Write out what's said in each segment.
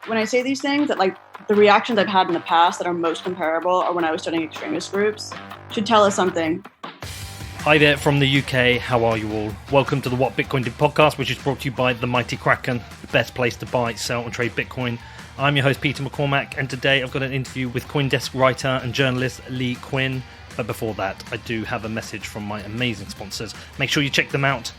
when I say these things, that like the reactions I've had in the past that are most comparable are when I was studying extremist groups should tell us something. Hi there from the UK, how are you all? Welcome to the What Bitcoin Did podcast, which is brought to you by the Mighty Kraken, the best place to buy, sell and trade Bitcoin. I'm your host Peter McCormack, and today I've got an interview with Coindesk writer and journalist Leigh Cuen. But before that, I do have a message from my amazing sponsors. Make sure you check them out.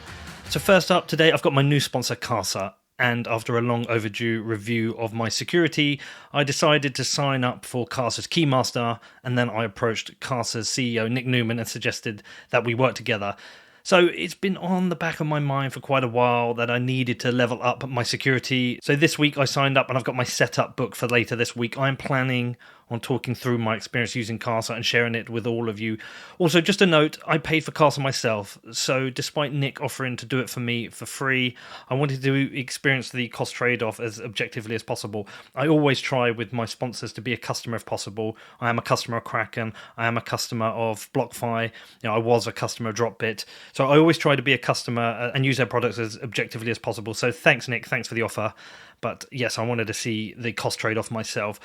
So first up today, I've got my new sponsor Casa. And after a long overdue review of my security, I decided to sign up for Casa's Keymaster, and then I approached Casa's CEO Nick Newman and suggested that we work together. So it's been on the back of my mind for quite a while that I needed to level up my security. So this week I signed up and I've got my setup book for later this week. I'm planning on talking through my experience using Casa and sharing it with all of you. Also, just a note, I paid for Casa myself, so despite Nick offering to do it for me for free, I wanted to experience the cost trade-off as objectively as possible. I always try with my sponsors to be a customer if possible. I am a customer of Kraken, I am a customer of BlockFi, I was a customer of Dropbit, so I always try to be a customer and use their products as objectively as possible. So thanks Nick, thanks for the offer. But yes, I wanted to see the cost trade-off myself.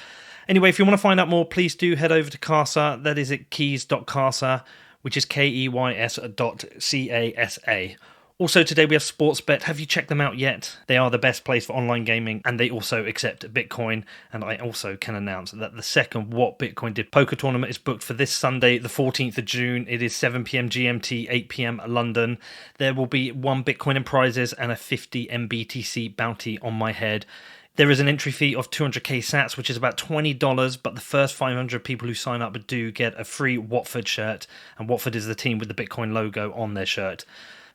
Anyway, if you want to find out more, please do head over to Casa. That is at keys.casa, which is keys.casa. Also today we have Sportsbet. Have you checked them out yet? They are the best place for online gaming, and they also accept Bitcoin. And I also can announce that the second What Bitcoin Did poker tournament is booked for this Sunday, the 14th of June. It is 7 p.m. GMT, 8 p.m. London. There will be 1 Bitcoin in prizes and a 50 MBTC bounty on my head. There is an entry fee of 200k sats, which is about $20, but the first 500 people who sign up do get a free Watford shirt, and Watford is the team with the Bitcoin logo on their shirt.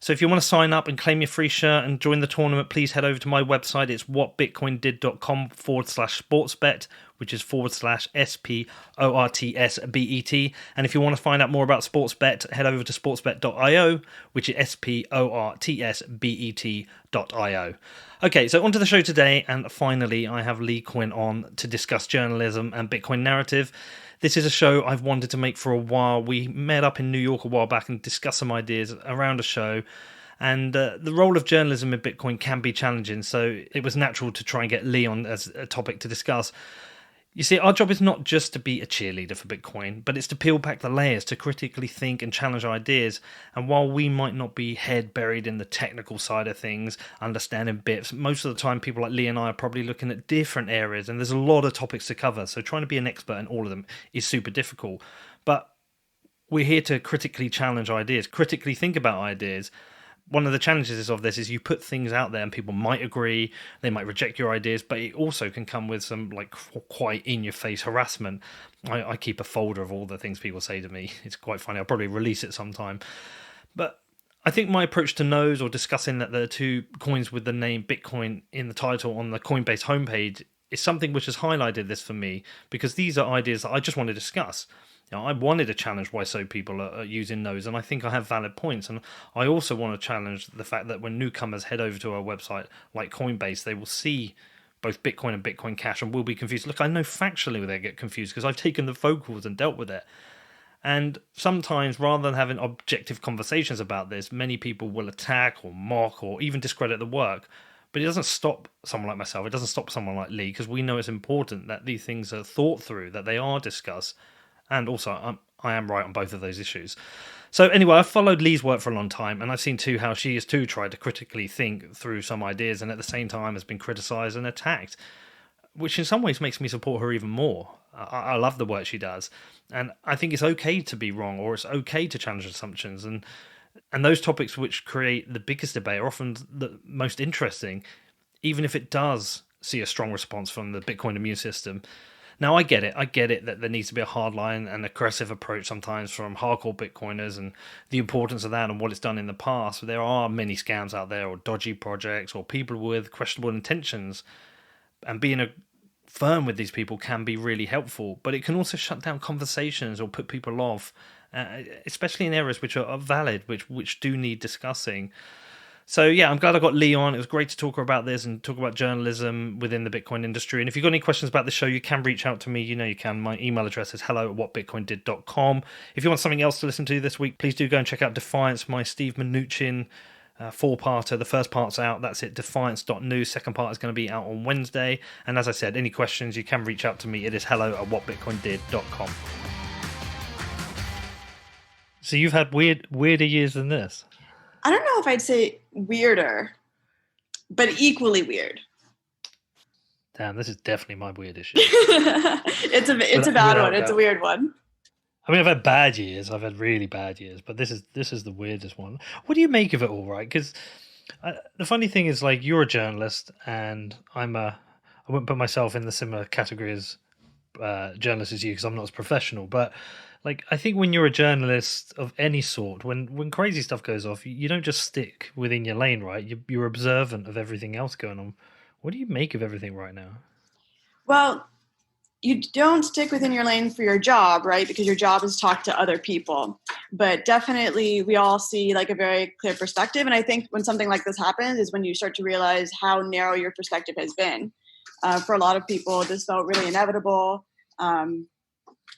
So if you want to sign up and claim your free shirt and join the tournament, please head over to my website. It's whatbitcoindid.com/sportsbet, which is /SPORTSBET. And if you want to find out more about Sportsbet, head over to sportsbet.io, which is SPORTSBET.io. Okay, so onto the show today, and finally I have Leigh Cuen on to discuss journalism and Bitcoin narrative. This is a show I've wanted to make for a while. We met up in New York a while back and discussed some ideas around a show, and the role of journalism in Bitcoin can be challenging, so it was natural to try and get Leigh on as a topic to discuss. You see, our job is not just to be a cheerleader for Bitcoin, but it's to peel back the layers, to critically think and challenge ideas. And while we might not be head buried in the technical side of things, understanding bits, most of the time people like Leigh and I are probably looking at different areas, and there's a lot of topics to cover, so trying to be an expert in all of them is super difficult. But we're here to critically challenge ideas, critically think about ideas. One of the challenges of this is you put things out there and people might agree, they might reject your ideas, but it also can come with some like quite in-your-face harassment. I keep a folder of all the things people say to me. It's quite funny. I'll probably release it sometime. But I think my approach to no's, or discussing that there are two coins with the name Bitcoin in the title on the Coinbase homepage, is something which has highlighted this for me, because these are ideas that I just want to discuss. I wanted to challenge why so people are using those, and I think I have valid points. And I also want to challenge the fact that when newcomers head over to our website like Coinbase, they will see both Bitcoin and Bitcoin Cash and will be confused. Look, I know factually they get confused because I've taken the vocals and dealt with it. And sometimes, rather than having objective conversations about this, many people will attack or mock or even discredit the work. But it doesn't stop someone like myself, it doesn't stop someone like Leigh, because we know it's important that these things are thought through, that they are discussed. And also, I am right on both of those issues. So anyway, I've followed Leigh's work for a long time, and I've seen too how she has too tried to critically think through some ideas, and at the same time has been criticised and attacked, which in some ways makes me support her even more. I love the work she does, and I think it's okay to be wrong, or it's okay to challenge assumptions, and those topics which create the biggest debate are often the most interesting, even if it does see a strong response from the Bitcoin immune system. Now, I get it that there needs to be a hardline and aggressive approach sometimes from hardcore Bitcoiners, and the importance of that and what it's done in the past. There are many scams out there, or dodgy projects, or people with questionable intentions, and being firm with these people can be really helpful, but it can also shut down conversations or put people off, especially in areas which are valid, which do need discussing. So yeah, I'm glad I got Leigh on. It was great to talk about this and talk about journalism within the Bitcoin industry. And if you've got any questions about the show, you can reach out to me. You know you can. My email address is hello@whatbitcoindid.com. If you want something else to listen to this week, please do go and check out Defiance, my Steve Mnuchin four-parter. The first part's out. That's it. Defiance.news. Second part is going to be out on Wednesday. And as I said, any questions, you can reach out to me. It is hello@whatbitcoindid.com. So you've had weirder years than this. I don't know if I'd say weirder, but equally weird. Damn, this is definitely my weird issue. It's a bad one. It's a weird one. I mean, I've had bad years. I've had really bad years, but this is the weirdest one. What do you make of it all, right? Because the funny thing is, like, you're a journalist, and I wouldn't put myself in the similar category as journalist as you, because I'm not as professional. But like, I think when you're a journalist of any sort, when crazy stuff goes off, you don't just stick within your lane, right? You're observant of everything else going on. What do you make of everything right now? Well, you don't stick within your lane for your job, right? Because your job is to talk to other people. But definitely we all see like a very clear perspective. And I think when something like this happens is when you start to realize how narrow your perspective has been. For a lot of people, this felt really inevitable.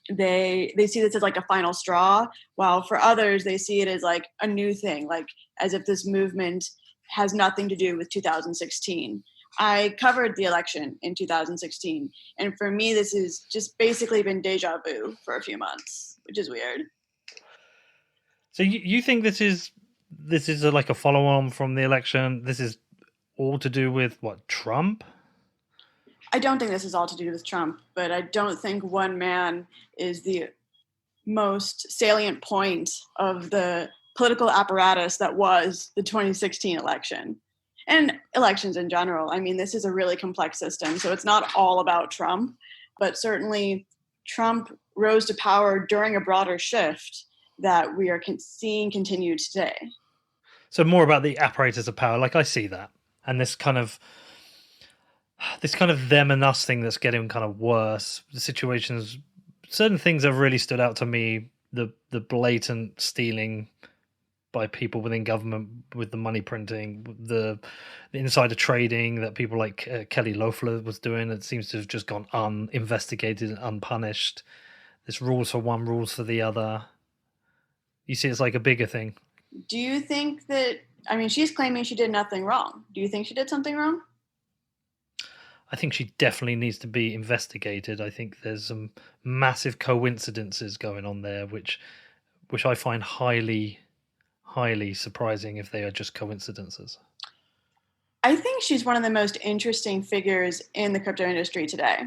They see this as like a final straw, while for others, they see it as like a new thing, like as if this movement has nothing to do with 2016. I covered the election in 2016, and for me, this has just basically been deja vu for a few months, which is weird. So you think this is like a follow-on from the election? This is all to do with what, Trump? I don't think this is all to do with Trump, but I don't think one man is the most salient point of the political apparatus that was the 2016 election. And elections in general. I mean, this is a really complex system, so it's not all about Trump, but certainly Trump rose to power during a broader shift that we are seeing continue today. So more about the apparatus of power, like I see that, and this kind of them and us thing that's getting kind of worse. The situations, certain things have really stood out to me. The blatant stealing by people within government with the money printing, the insider trading that people like Kelly Loeffler was doing, that seems to have just gone uninvestigated and unpunished. This rules for one, rules for the other. You see, it's like a bigger thing. Do you think that, I mean, she's claiming she did nothing wrong. Do you think she did something wrong? I think she definitely needs to be investigated. I think there's some massive coincidences going on there, which I find highly surprising if they are just coincidences. I think she's one of the most interesting figures in the crypto industry today.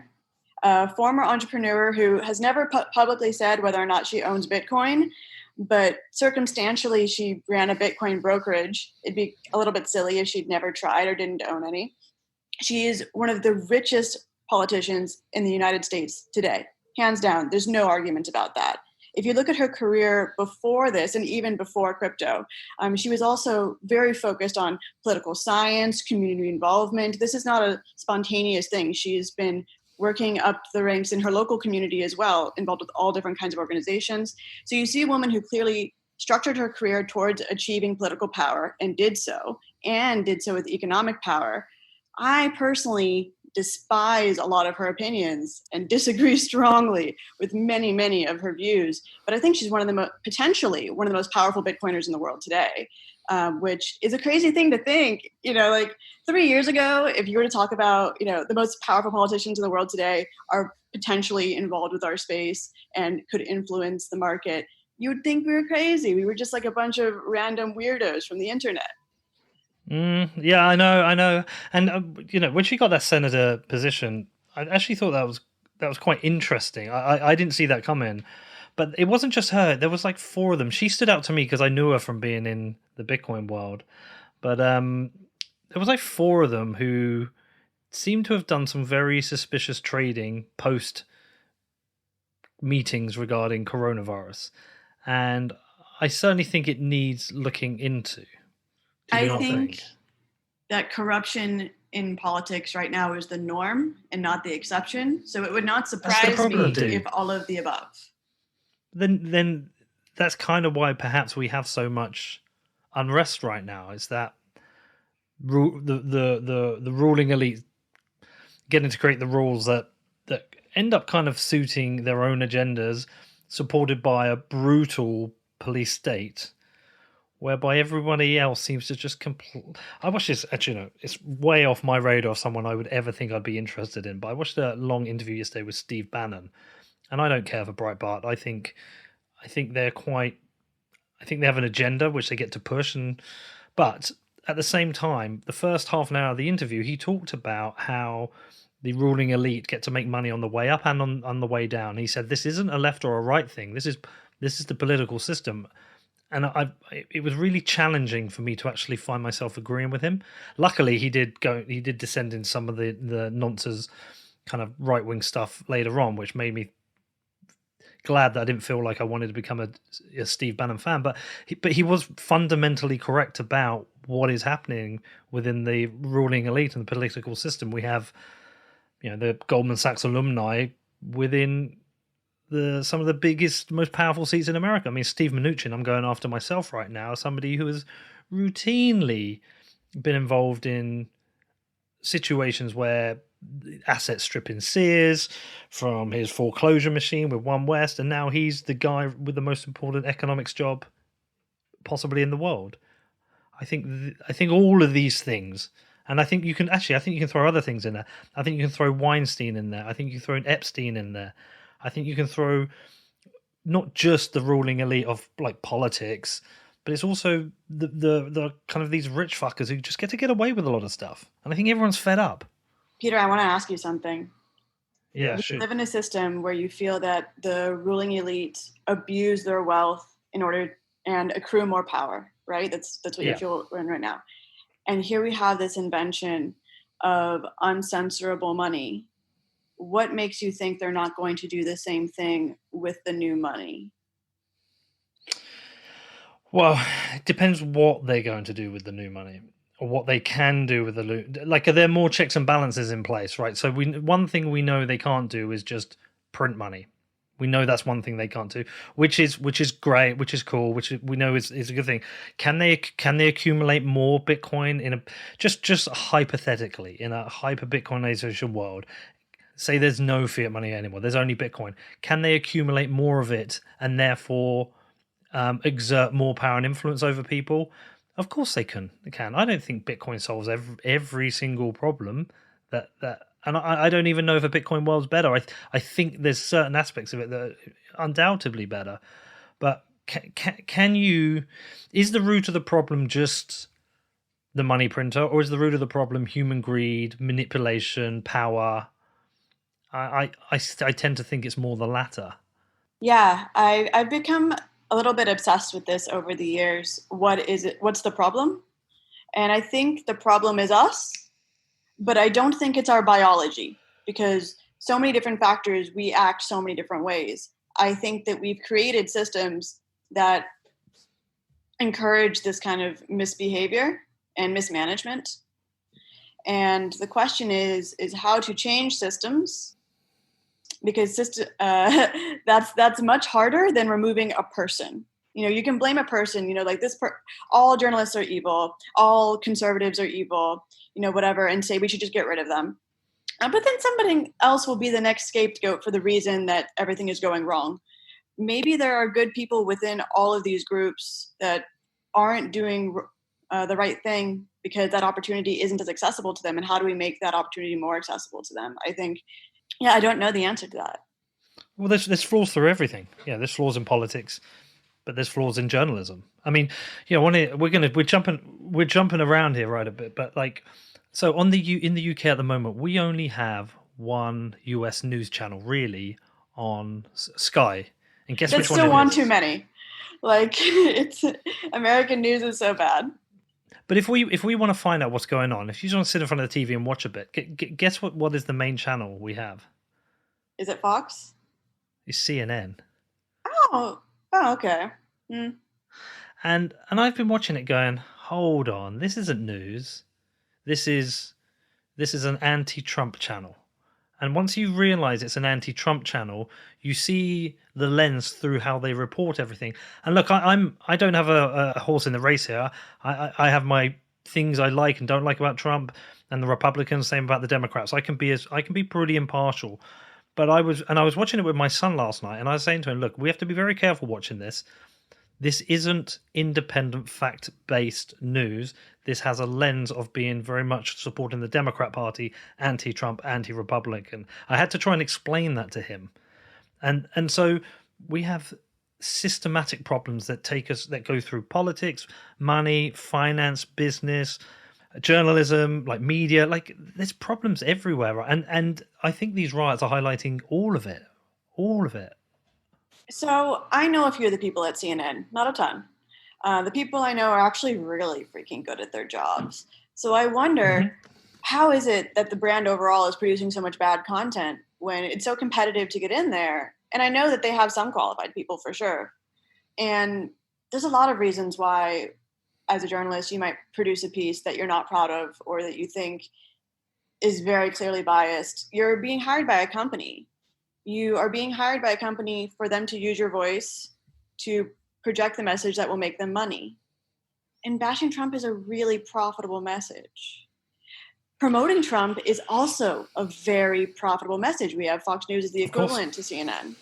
A former entrepreneur who has never publicly said whether or not she owns Bitcoin, but circumstantially she ran a Bitcoin brokerage. It'd be a little bit silly if she'd never tried or didn't own any. She is one of the richest politicians in the United States today. Hands down, there's no argument about that. If you look at her career before this and even before crypto, she was also very focused on political science, community involvement. This is not a spontaneous thing. She's been working up the ranks in her local community as well, involved with all different kinds of organizations. So you see a woman who clearly structured her career towards achieving political power and did so with economic power. I personally despise a lot of her opinions and disagree strongly with many, many of her views. But I think she's potentially one of the most powerful Bitcoiners in the world today, which is a crazy thing to think. You know, like 3 years ago, if you were to talk about, you know, the most powerful politicians in the world today are potentially involved with our space and could influence the market, you would think we were crazy. We were just like a bunch of random weirdos from the internet. Yeah, I know. And, you know, when she got that senator position, I actually thought that was quite interesting. I didn't see that coming. But it wasn't just her. There was like four of them. She stood out to me because I knew her from being in the Bitcoin world. But there was like four of them who seemed to have done some very suspicious trading post meetings regarding coronavirus. And I certainly think it needs looking into. I think that corruption in politics right now is the norm and not the exception. So it would not surprise me if all of the above. Then that's kind of why perhaps we have so much unrest right now. Is that the ruling elite getting to create the rules that end up kind of suiting their own agendas, supported by a brutal police state, whereby everybody else seems to just I watched this, actually, no, it's way off my radar of someone I would ever think I'd be interested in, but I watched a long interview yesterday with Steve Bannon, and I don't care for Breitbart. I think they're quite, I think they have an agenda which they get to push, but at the same time, the first half an hour of the interview, he talked about how the ruling elite get to make money on the way up and on the way down. He said this isn't a left or a right thing. This is the political system. And it was really challenging for me to actually find myself agreeing with him. Luckily, he did descend in some of the nonsense kind of right wing stuff later on, which made me glad that I didn't feel like I wanted to become a Steve Bannon fan. But he was fundamentally correct about what is happening within the ruling elite and the political system. We have, the Goldman Sachs alumni within some of the biggest, most powerful seats in America. I mean, Steve Mnuchin, I'm going after myself right now, somebody who has routinely been involved in situations where asset stripping Sears from his foreclosure machine with One West, and now he's the guy with the most important economics job possibly in the world. I think all of these things, and I think you can throw other things in there. I think you can throw Weinstein in there. I think you can throw Epstein in there. I think you can throw not just the ruling elite of like politics, but it's also the kind of these rich fuckers who just get away with a lot of stuff. And I think everyone's fed up. Peter, I want to ask you something. Yeah, you sure. live in a system where you feel that the ruling elite abuse their wealth in order and accrue more power, right? That's what you feel we're in right now. And here we have this invention of uncensorable money. What makes you think they're not going to do the same thing with the new money? Well, it depends what they're going to do with the new money, or what they can do with are there more checks and balances in place, right? So one thing we know they can't do is just print money. We know that's one thing they can't do, which is great, which is cool, which we know is a good thing. Can they accumulate more Bitcoin in a just hypothetically in a hyper Bitcoinization world? Say there's no fiat money anymore. There's only Bitcoin. Can they accumulate more of it and therefore exert more power and influence over people? Of course they can. They can. I don't think Bitcoin solves every single problem that. And I don't even know if a Bitcoin world's better. I think there's certain aspects of it that are undoubtedly better. But can you? Is the root of the problem just the money printer, or is the root of the problem human greed, manipulation, power? I tend to think it's more the latter. Yeah, I've become a little bit obsessed with this over the years. What is it? What's the problem? And I think the problem is us, but I don't think it's our biology, because so many different factors, we act so many different ways. I think that we've created systems that encourage this kind of misbehavior and mismanagement. And the question is how to change systems, because that's much harder than removing a person. You can blame a person, like all journalists are evil, all conservatives are evil, whatever, and say we should just get rid of them. But then somebody else will be the next scapegoat for the reason that everything is going wrong. Maybe there are good people within all of these groups that aren't doing the right thing because that opportunity isn't as accessible to them. And how do we make that opportunity more accessible to them? I think, I don't know the answer to that. Well, there's flaws through everything. Yeah, there's flaws in politics, but there's flaws in journalism. I mean, we're jumping around here right a bit, but so in the UK at the moment, we only have one US news channel really on Sky. And guess which one? That's still one too many. It's American news is so bad. But if we want to find out what's going on, if you just want to sit in front of the TV and watch a bit, guess what is the main channel we have? Is it Fox? It's CNN. Oh, okay. Mm. And I've been watching it going, hold on, this isn't news. This is an anti-Trump channel. And once you realize it's an anti-Trump channel, you see the lens through how they report everything. And look, I don't have a horse in the race here. I have my things I like and don't like about Trump and the Republicans, same about the Democrats. I can be pretty impartial. But I was watching it with my son last night, and I was saying to him, look, we have to be very careful watching this, This isn't independent, fact-based news. This has a lens of being very much supporting the Democrat Party, anti-Trump, anti-Republican. I had to try and explain that to him. And so we have systematic problems that go through politics, money, finance, business, journalism, like media. Like, there's problems everywhere, right? And I think these riots are highlighting all of it. So I know a few of the people at CNN, not a ton. The people I know are actually really freaking good at their jobs. So I wonder, how is it that the brand overall is producing so much bad content when it's so competitive to get in there? And I know that they have some qualified people for sure. And there's a lot of reasons why, as a journalist, you might produce a piece that you're not proud of or that you think is very clearly biased. You're being hired by a company. You are being hired by a company for them to use your voice to project the message that will make them money. And bashing Trump is a really profitable message. Promoting Trump is also a very profitable message. We have Fox News as the equivalent to CNN.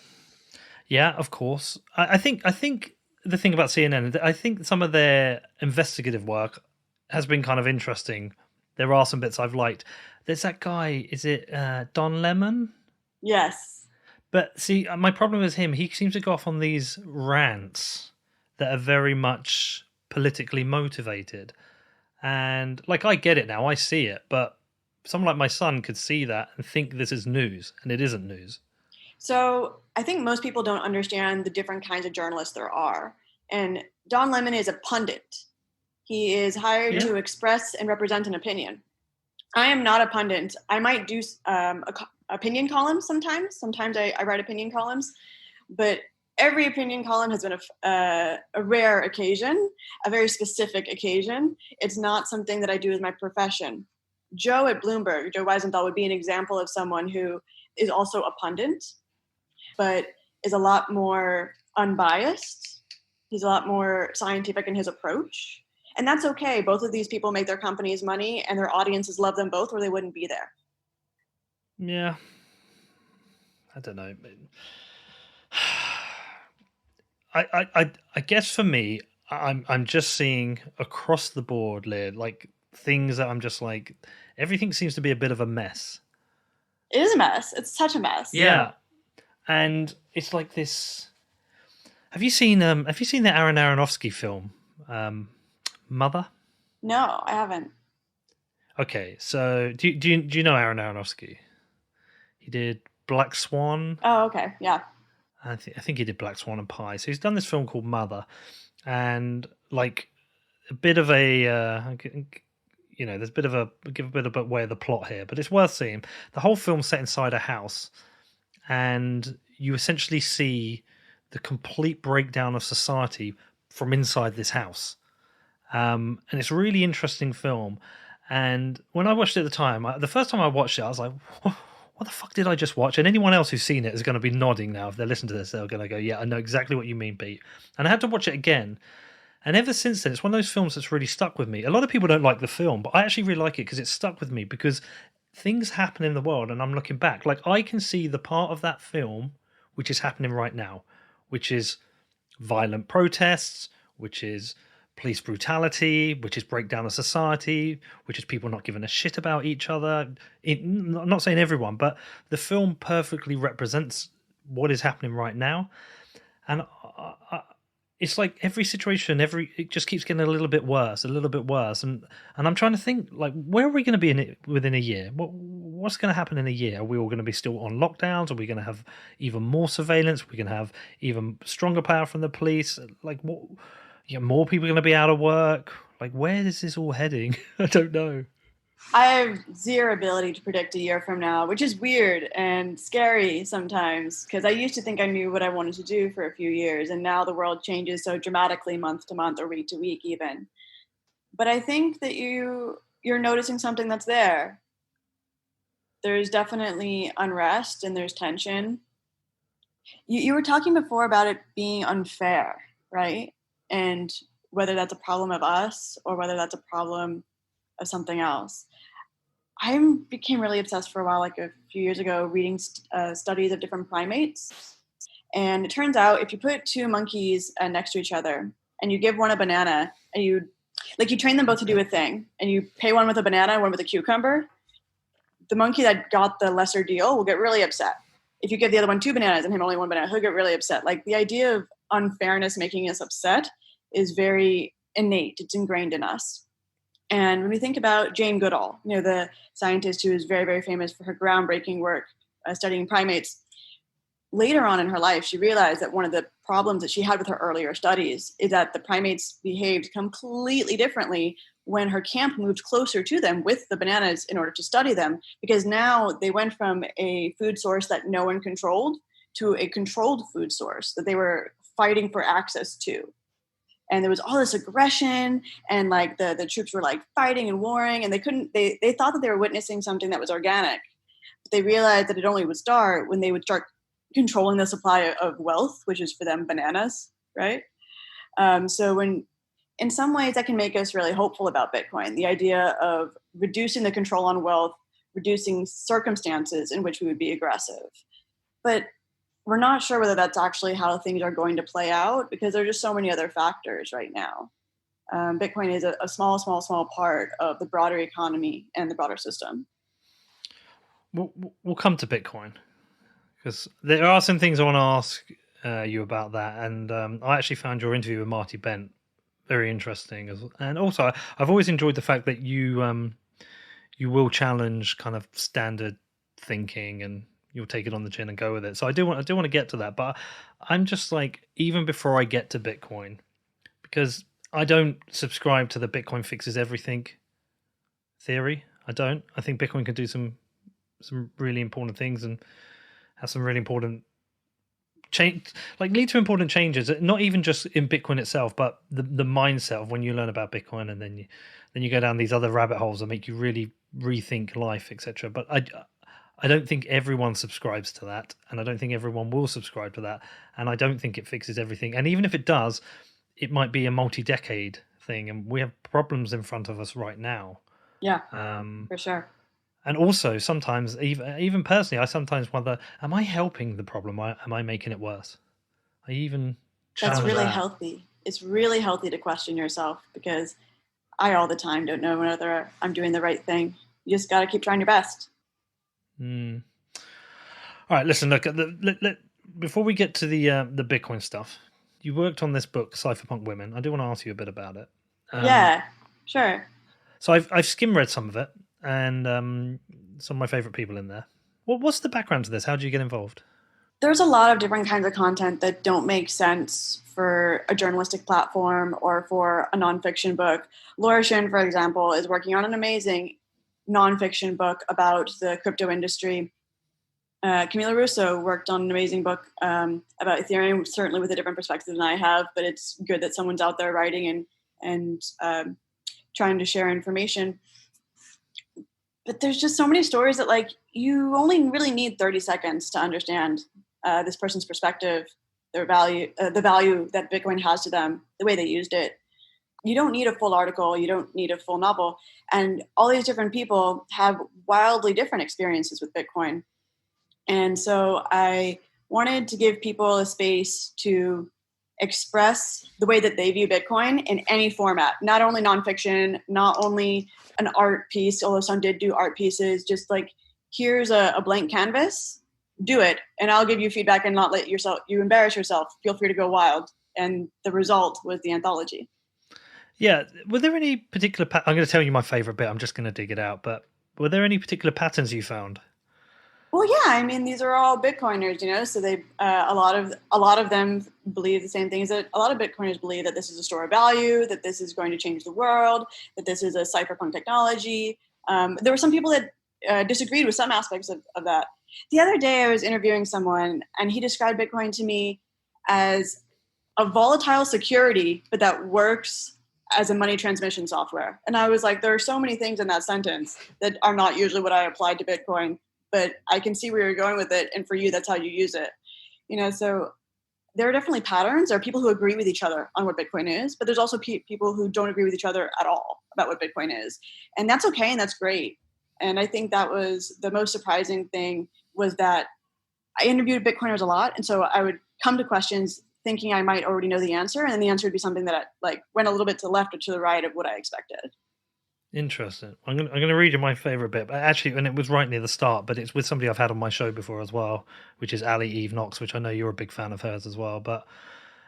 Yeah, of course. I think the thing about CNN, I think some of their investigative work has been kind of interesting. There are some bits I've liked. There's that guy, is it Don Lemon? Yes. But see, my problem with him, he seems to go off on these rants that are very much politically motivated. And, like, I get it now, I see it, but someone like my son could see that and think this is news, and it isn't news. So I think most people don't understand the different kinds of journalists there are. And Don Lemon is a pundit. He is hired to express and represent an opinion. I am not a pundit. I might do opinion columns sometimes. Sometimes I write opinion columns. But every opinion column has been a rare occasion, a very specific occasion. It's not something that I do as my profession. Joe at Bloomberg, Joe Weisenthal, would be an example of someone who is also a pundit, but is a lot more unbiased. He's a lot more scientific in his approach. And that's okay. Both of these people make their companies money and their audiences love them both or they wouldn't be there. Yeah. I don't know. I guess for me, I'm just seeing across the board, Leigh, like things that I'm just like, everything seems to be a bit of a mess. It is a mess. It's such a mess. Yeah. And it's like this. Have you seen the Aaron Aronofsky film, Mother? No, I haven't. Okay, so do you know Aaron Aronofsky? He did Black Swan. Oh, okay, yeah. I think he did Black Swan and Pie. So he's done this film called Mother, and like a bit of a there's give a bit of away of the plot here, but it's worth seeing. The whole film's set inside a house, and you essentially see the complete breakdown of society from inside this house. And it's a really interesting film. And when I watched it at the time, the first time I watched it, I was like, what the fuck did I just watch? And anyone else who's seen it is going to be nodding now. If they're listening to this, they're going to go, yeah, I know exactly what you mean, Pete. And I had to watch it again. And ever since then, it's one of those films that's really stuck with me. A lot of people don't like the film, but I actually really like it because it stuck with me because things happen in the world and I'm looking back. Like, I can see the part of that film which is happening right now, which is violent protests, which is police brutality, which is breakdown of society, which is people not giving a shit about each other. I'm not saying everyone, but the film perfectly represents what is happening right now. And it's like every situation, it just keeps getting a little bit worse. And I'm trying to think, like, where are we going to be within a year? What's going to happen in a year? Are we all going to be still on lockdowns? Are we going to have even more surveillance? Are we going to have even stronger power from the police? Like, what? More people are going to be out of work. Like, where is this all heading? I don't know. I have zero ability to predict a year from now, which is weird and scary sometimes because I used to think I knew what I wanted to do for a few years, and now the world changes so dramatically month to month or week to week even. But I think that you're noticing something that's there. There's definitely unrest and there's tension. You were talking before about it being unfair, right? And whether that's a problem of us or whether that's a problem of something else. I became really obsessed for a while, like a few years ago, reading studies of different primates. And it turns out if you put two monkeys next to each other and you give one a banana and you train them both to do a thing and you pay one with a banana and one with a cucumber, the monkey that got the lesser deal will get really upset. If you give the other one two bananas and him only one banana, he'll get really upset. Like, the idea of unfairness making us upset is very innate. It's ingrained in us. And when we think about Jane Goodall, the scientist who is very, very famous for her groundbreaking work studying primates, later on in her life, she realized that one of the problems that she had with her earlier studies is that the primates behaved completely differently when her camp moved closer to them with the bananas in order to study them, because now they went from a food source that no one controlled to a controlled food source that they were fighting for access to. And there was all this aggression, and like the troops were like fighting and warring, and they thought that they were witnessing something that was organic. But they realized that it only would start when they would start controlling the supply of wealth, which is for them bananas, right? So in some ways that can make us really hopeful about Bitcoin, the idea of reducing the control on wealth, reducing circumstances in which we would be aggressive. But we're not sure whether that's actually how things are going to play out, because there are just so many other factors right now. Bitcoin is a small part of the broader economy and the broader system. We'll come to Bitcoin, because there are some things I want to ask you about that. And I actually found your interview with Marty Bent very interesting. And also, I've always enjoyed the fact that you will challenge kind of standard thinking, and you'll take it on the chin and go with it. So I do want to get to that, but I'm just like, even before I get to Bitcoin, because I don't subscribe to the Bitcoin fixes everything theory. I don't. I think Bitcoin can do some really important things and have some really important change, like lead to important changes. Not even just in Bitcoin itself, but the mindset of when you learn about Bitcoin, and then you go down these other rabbit holes that make you really rethink life, etc. But I don't think everyone subscribes to that, and I don't think everyone will subscribe to that, and I don't think it fixes everything. And even if it does, it might be a multi-decade thing, and we have problems in front of us right now. Yeah, for sure. And also, sometimes, even personally, I sometimes wonder, am I helping the problem? Am I making it worse? That's really healthy. It's really healthy to question yourself, because I all the time don't know whether I'm doing the right thing. You just got to keep trying your best. All right, listen, look, before we get to the Bitcoin stuff, you worked on this book, Cypherpunk Women. I do want to ask you a bit about it. Yeah, sure. So I've skim read some of it, and some of my favorite people in there. What's the background to this? How did you get involved? There's a lot of different kinds of content that don't make sense for a journalistic platform or for a nonfiction book. Laura Shin, for example, is working on an amazing nonfiction book about the crypto industry. Camila Russo worked on an amazing book about Ethereum, certainly with a different perspective than I have, but it's good that someone's out there writing and trying to share information. But there's just so many stories that, like, you only really need 30 seconds to understand this person's perspective, the value that Bitcoin has to them, the way they used it. You don't need a full article. You don't need a full novel. And all these different people have wildly different experiences with Bitcoin. And so I wanted to give people a space to express the way that they view Bitcoin in any format, not only nonfiction, not only an art piece, although some did do art pieces, just like, here's a blank canvas, do it, and I'll give you feedback and not let you embarrass yourself. Feel free to go wild. And the result was the anthology. Yeah. Were there any particular... I'm going to tell you my favorite bit. I'm just going to dig it out. But were there any particular patterns you found? Well, yeah. I mean, these are all Bitcoiners, So they a lot of them believe the same things that a lot of Bitcoiners believe, that this is a store of value, that this is going to change the world, that this is a cypherpunk technology. There were some people that disagreed with some aspects of that. The other day, I was interviewing someone, and he described Bitcoin to me as a volatile security, but that works as a money transmission software. And I was like, there are so many things in that sentence that are not usually what I applied to Bitcoin, but I can see where you're going with it. And for you, that's how you use it. So there are definitely patterns. There are people who agree with each other on what Bitcoin is, but there's also people who don't agree with each other at all about what Bitcoin is. And that's okay. And that's great. And I think that was the most surprising thing, was that I interviewed Bitcoiners a lot. And so I would come to questions thinking I might already know the answer, and then the answer would be something that went a little bit to the left or to the right of what I expected. Interesting. I'm gonna read you my favorite bit, but actually, and it was right near the start, but it's with somebody I've had on my show before as well, which is Ali Eve Knox, which I know you're a big fan of hers as well.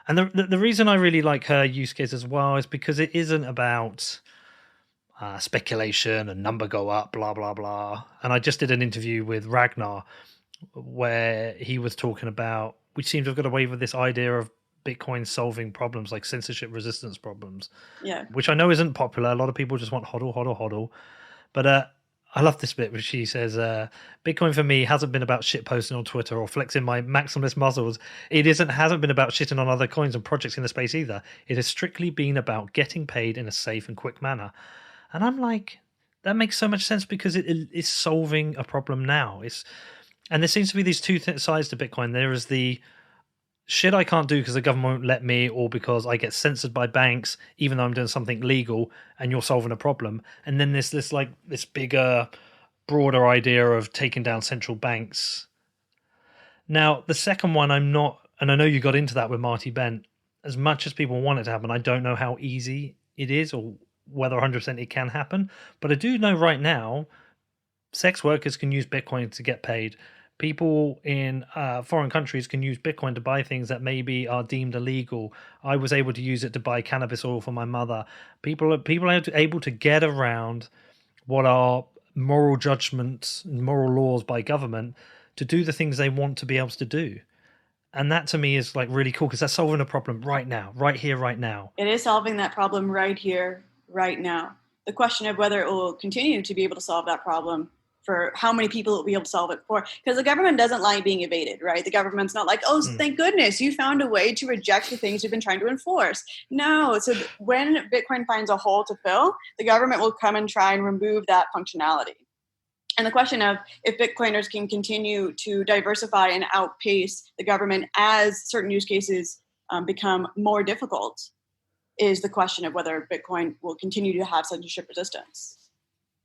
And the reason I really like her use case as well is because it isn't about speculation and number go up, blah blah blah. And I just did an interview with Ragnar where he was talking about, we seem to have got away with this idea of Bitcoin solving problems like censorship resistance problems, which I know isn't popular. A lot of people just want hodl, hodl, hodl. But I love this bit where she says, Bitcoin for me hasn't been about shit posting on Twitter or flexing my maximalist muscles. It hasn't been about shitting on other coins and projects in the space either. It has strictly been about getting paid in a safe and quick manner. And I'm like, that makes so much sense because it is solving a problem now. And there seems to be these two sides to Bitcoin. There is the shit I can't do because the government won't let me, or because I get censored by banks, even though I'm doing something legal, and you're solving a problem. And then there's this bigger, broader idea of taking down central banks. Now, the second one, I'm not, and I know you got into that with Marty Bent. As much as people want it to happen, I don't know how easy it is or whether 100% it can happen. But I do know right now, sex workers can use Bitcoin to get paid. People in foreign countries can use Bitcoin to buy things that maybe are deemed illegal. I was able to use it to buy cannabis oil for my mother. People are able to get around what are moral judgments and moral laws by government to do the things they want to be able to do. And that to me is like really cool because that's solving a problem right now, right here, right now. It is solving that problem right here, right now. The question of whether it will continue to be able to solve that problem, for how many people it will be able to solve it for. Because the government doesn't like being evaded, right? The government's not like, oh, thank goodness you found a way to reject the things you've been trying to enforce. No. So when Bitcoin finds a hole to fill, the government will come and try and remove that functionality. And the question of if Bitcoiners can continue to diversify and outpace the government as certain use cases become more difficult is the question of whether Bitcoin will continue to have censorship resistance.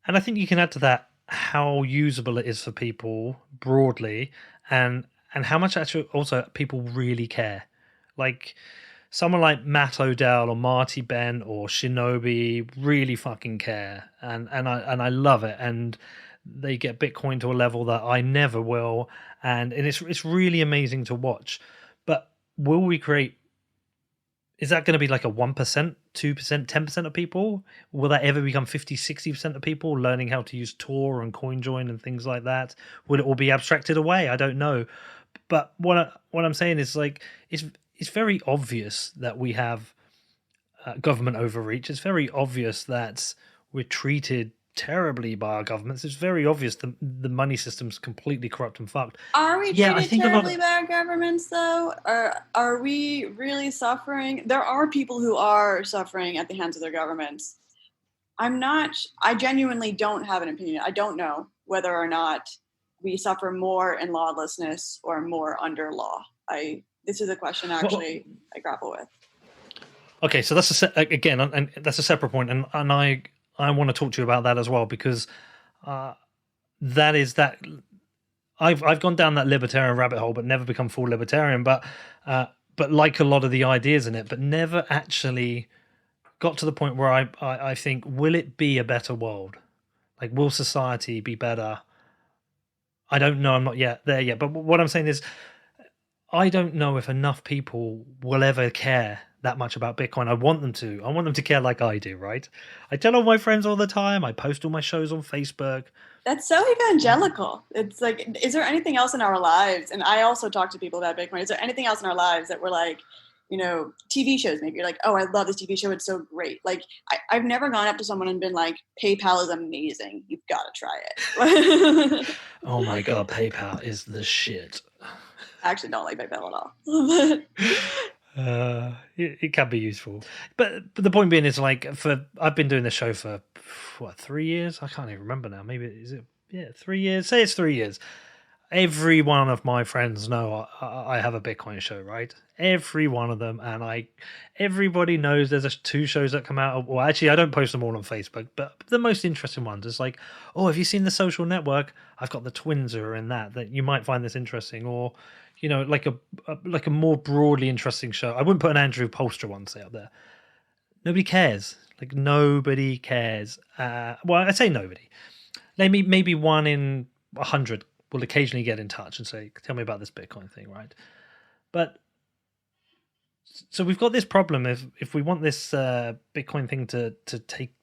And I think you can add to that how usable it is for people broadly, and how much actually also people really care. Like someone like Matt Odell or Marty Bent or Shinobi really fucking care, and I love it, and they get Bitcoin to a level that I never will, and it's really amazing to watch. But will we create? Is that going to be like a 1%, 2%, 10% of people? Will that ever become 50, 60% of people learning how to use Tor and CoinJoin and things like that? Will it all be abstracted away? I don't know. But what I'm saying is like it's very obvious that we have government overreach. It's very obvious that we're treated terribly by our governments. It's very obvious the money system's completely corrupt and fucked. Are we treated terribly by our governments, though? Or are we really suffering? There are people who are suffering at the hands of their governments. I genuinely don't have an opinion. I don't know whether or not we suffer more in lawlessness or more under law. This is a question I grapple with. Okay, so that's and that's a separate point, and I want to talk to you about that as well, because that is that I've gone down that libertarian rabbit hole, but never become full libertarian. But like a lot of the ideas in it, but never actually got to the point where I think, will it be a better world? Like, will society be better? I don't know. I'm not there yet. But what I'm saying is, I don't know if enough people will ever care that much about Bitcoin. I want them to. I want them to care like I do, right? I tell all my friends all the time. I post all my shows on Facebook. That's so evangelical. It's like, is there anything else in our lives? And I also talk to people about Bitcoin. Is there anything else in our lives that we're like, TV shows, maybe you're like, oh, I love this TV show. It's so great. Like, I've never gone up to someone and been like, PayPal is amazing. You've got to try it. Oh my God, PayPal is the shit. I actually don't like PayPal at all. It can be useful, but the point being is like, I've been doing this show for 3 years. I can't even remember now. Maybe is it 3 years? Say it's 3 years. Every one of my friends know I have a Bitcoin show, right? Every one of them, and everybody knows there's 2 shows that come out. Well, actually, I don't post them all on Facebook, but the most interesting ones is like, oh, have you seen The Social Network? I've got the twins who are in that you might find this interesting, or like a more broadly interesting show. I wouldn't put an Andrew Polstra one say up there. Nobody cares. Like nobody cares. Well, I say nobody. Maybe 1 in 100 will occasionally get in touch and say, "Tell me about this Bitcoin thing," right? But so we've got this problem. If we want this Bitcoin thing to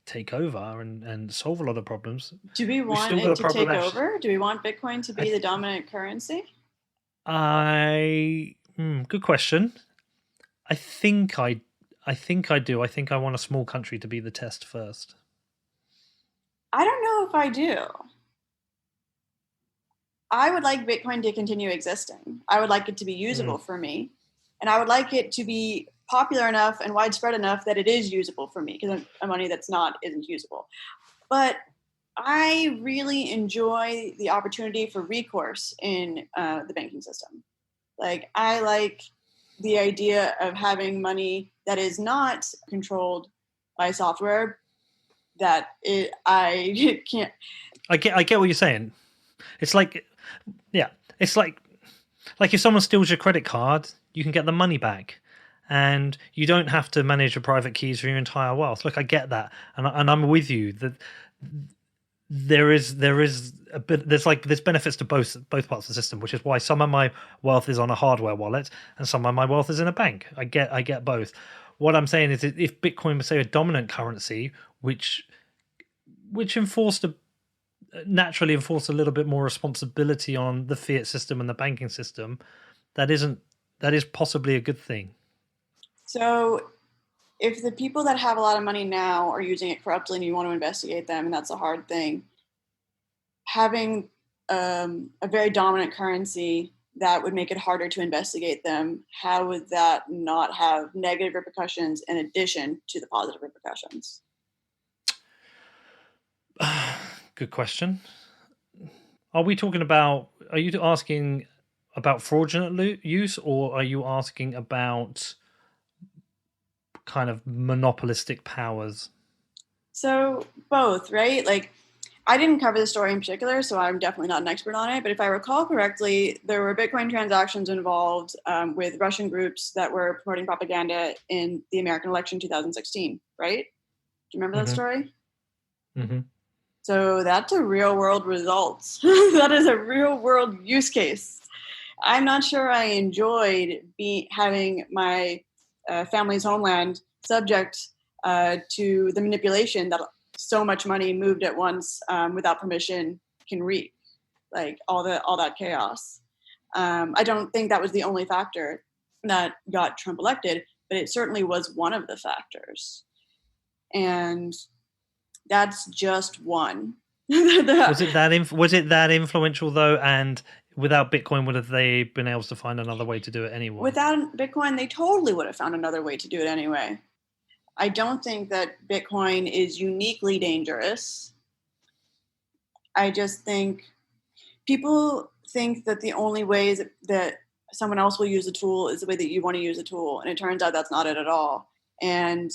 take over and solve a lot of problems, do we want it to take over? Do we want Bitcoin to be the dominant currency? Good question. I think I do. I think I want a small country to be the test first. I don't know if I do. I would like Bitcoin to continue existing. I would like it to be usable for me. And I would like it to be popular enough and widespread enough that it is usable for me, because money that's isn't usable. But I really enjoy the opportunity for recourse in the banking system. Like, I like the idea of having money that is not controlled by software that I can't. I get what you're saying. It's like, it's like if someone steals your credit card, you can get the money back, and you don't have to manage your private keys for your entire wealth. Look, I get that, and I'm with you that there's benefits to both parts of the system, which is why some of my wealth is on a hardware wallet and some of my wealth is in a bank. I get both. What I'm saying is, if Bitcoin was, say, a dominant currency, which naturally enforced a little bit more responsibility on the fiat system and the banking system, that is possibly a good thing. So if the people that have a lot of money now are using it corruptly and you want to investigate them, and that's a hard thing, having a very dominant currency that would make it harder to investigate them, how would that not have negative repercussions in addition to the positive repercussions? Good question. Are you asking about fraudulent use, or are you asking about kind of monopolistic powers? So both, right? Like, I didn't cover the story in particular, so I'm definitely not an expert on it. But if I recall correctly, there were Bitcoin transactions involved with Russian groups that were promoting propaganda in the American election 2016, right? Do you remember that story? Mm-hmm. So that's a real world result. That is a real world use case. I'm not sure I enjoyed having my family's homeland subject to the manipulation that so much money moved at once without permission can wreak, like all that chaos. I don't think that was the only factor that got Trump elected, but it certainly was one of the factors. And that's just one. Was it that influential though? And without Bitcoin, would have they been able to find another way to do it anyway? Without Bitcoin, they totally would have found another way to do it anyway. I don't think that Bitcoin is uniquely dangerous. I just think people think that the only way that someone else will use a tool is the way that you want to use a tool. And it turns out that's not it at all. And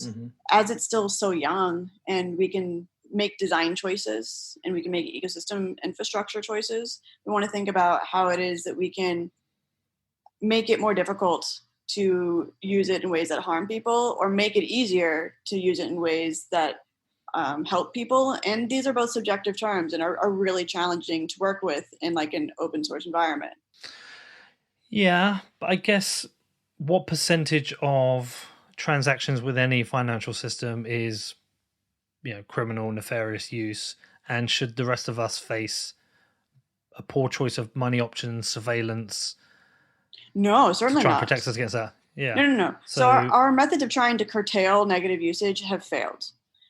as it's still so young, and we can make design choices and we can make ecosystem infrastructure choices, we want to think about how it is that we can make it more difficult to use it in ways that harm people, or make it easier to use it in ways that help people. And these are both subjective terms and are really challenging to work with in like an open source environment. Yeah, but I guess what percentage of transactions with any financial system is, criminal, nefarious use, and should the rest of us face a poor choice of money options, surveillance? No, certainly to try not. And protect us against that. Yeah. No. So our methods of trying to curtail negative usage have failed.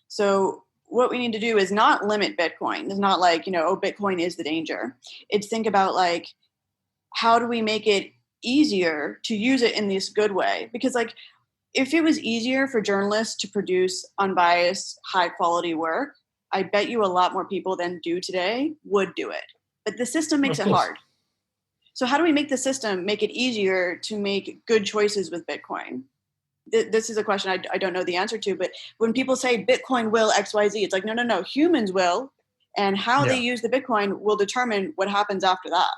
So what we need to do is not limit Bitcoin. It's not like, Bitcoin is the danger. It's think about like, how do we make it easier to use it in this good way? Because like, if it was easier for journalists to produce unbiased, high quality work, I bet you a lot more people than do today would do it. But the system makes it hard. So how do we make the system make it easier to make good choices with Bitcoin? This is a question I don't know the answer to, but when people say Bitcoin will XYZ, it's like, no, humans will. And how they use the Bitcoin will determine what happens after that.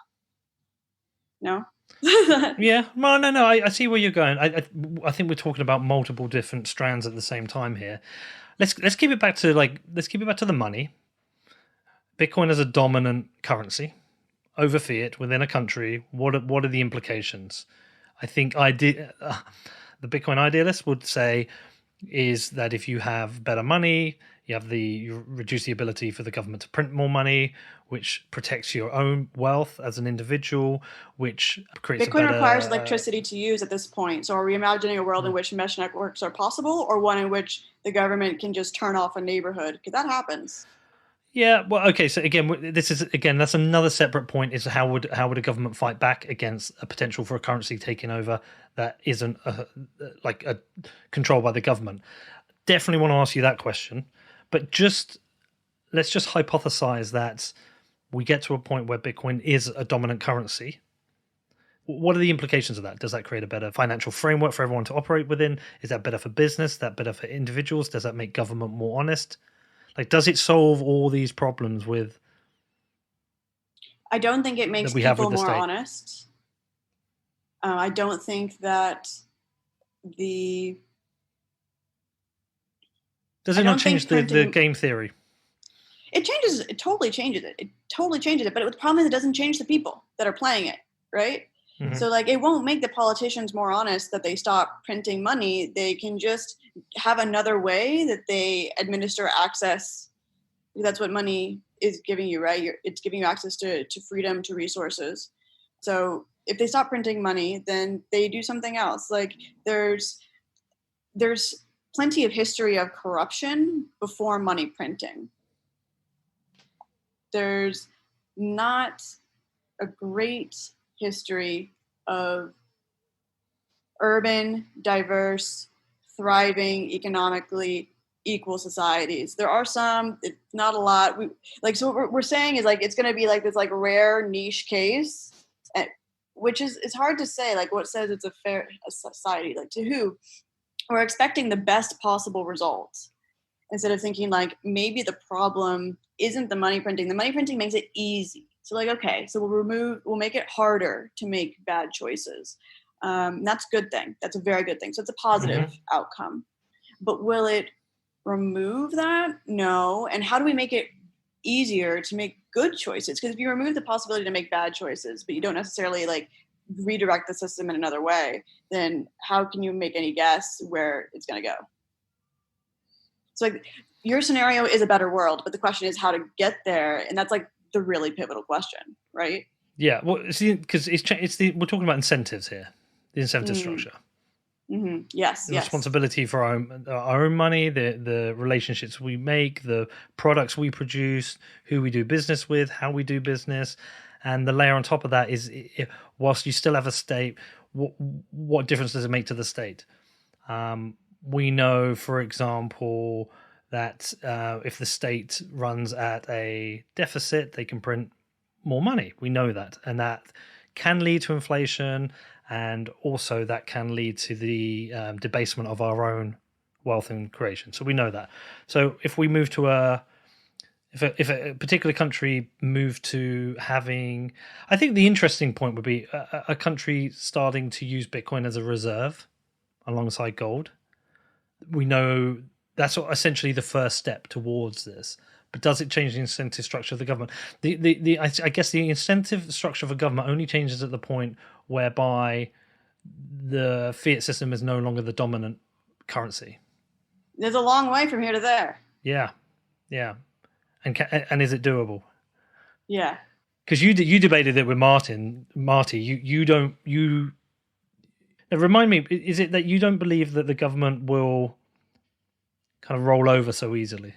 No? Yeah, well, no, I see where you're going. I think we're talking about multiple different strands at the same time here. Let's keep it back to the money. Bitcoin as a dominant currency over fiat within a country. What are the implications? I think the Bitcoin idealist would say is that if you have better money, you reduce the ability for the government to print more money, which protects your own wealth as an individual, which creates Bitcoin requires electricity to use at this point. So are we imagining a world in which mesh networks are possible, or one in which the government can just turn off a neighborhood? Because that happens. Yeah, well, okay. So again, that's another separate point: is how would a government fight back against a potential for a currency taking over that isn't controlled by the government? Definitely want to ask you that question, but let's just hypothesize that we get to a point where Bitcoin is a dominant currency. What are the implications of that? Does that create a better financial framework for everyone to operate within? Is that better for business? Is that better for individuals? Does that make government more honest? Like, does it solve all these problems with? I don't think it makes people more honest. I don't think that the. Does it not change the game theory? It changes. It totally changes it. It totally changes it. But the problem is it doesn't change the people that are playing it, right? Mm-hmm. So, like, it won't make the politicians more honest that they stop printing money. They can just have another way that they administer access. That's what money is giving you, right? It's giving you access to freedom, to resources. So if they stop printing money, then they do something else. Like, there's plenty of history of corruption before money printing. There's not a great history of urban, diverse, thriving, economically equal societies. There are some, not a lot. So what we're saying is, like, it's going to be like this like rare niche case, which is, it's hard to say. Like, what says it's a fair society? Like, to who? We're expecting the best possible results instead of thinking like maybe the problem isn't the money printing. The money printing makes it easy. So, like, okay, so we'll make it harder to make bad choices. That's a good thing. That's a very good thing. So it's a positive outcome. But will it remove that? No. And how do we make it easier to make good choices? Because if you remove the possibility to make bad choices, but you don't necessarily like redirect the system in another way, then how can you make any guess where it's going to go? So, like, your scenario is a better world, but the question is how to get there, and that's like the really pivotal question, right? Yeah, well, see, because we're talking about incentives here, the incentive structure. Mm-hmm. Yes, the responsibility for our own money, the relationships we make, the products we produce, who we do business with, how we do business, and the layer on top of that is, whilst you still have a state, what difference does it make to the state? We know, for example, that if the state runs at a deficit, they can print more money. We know that, and that can lead to inflation. And also that can lead to the debasement of our own wealth and creation. So we know that. So if we move to if a particular country moved to having, I think the interesting point would be a country starting to use Bitcoin as a reserve alongside gold. We know that's essentially the first step towards this. But does it change the incentive structure of the government? I guess the incentive structure of a government only changes at the point whereby the fiat system is no longer the dominant currency. There's a long way from here to there. Yeah. And is it doable? Yeah. Because you debated it with Marty. You don't. Now remind me, is it that you don't believe that the government will kind of roll over so easily?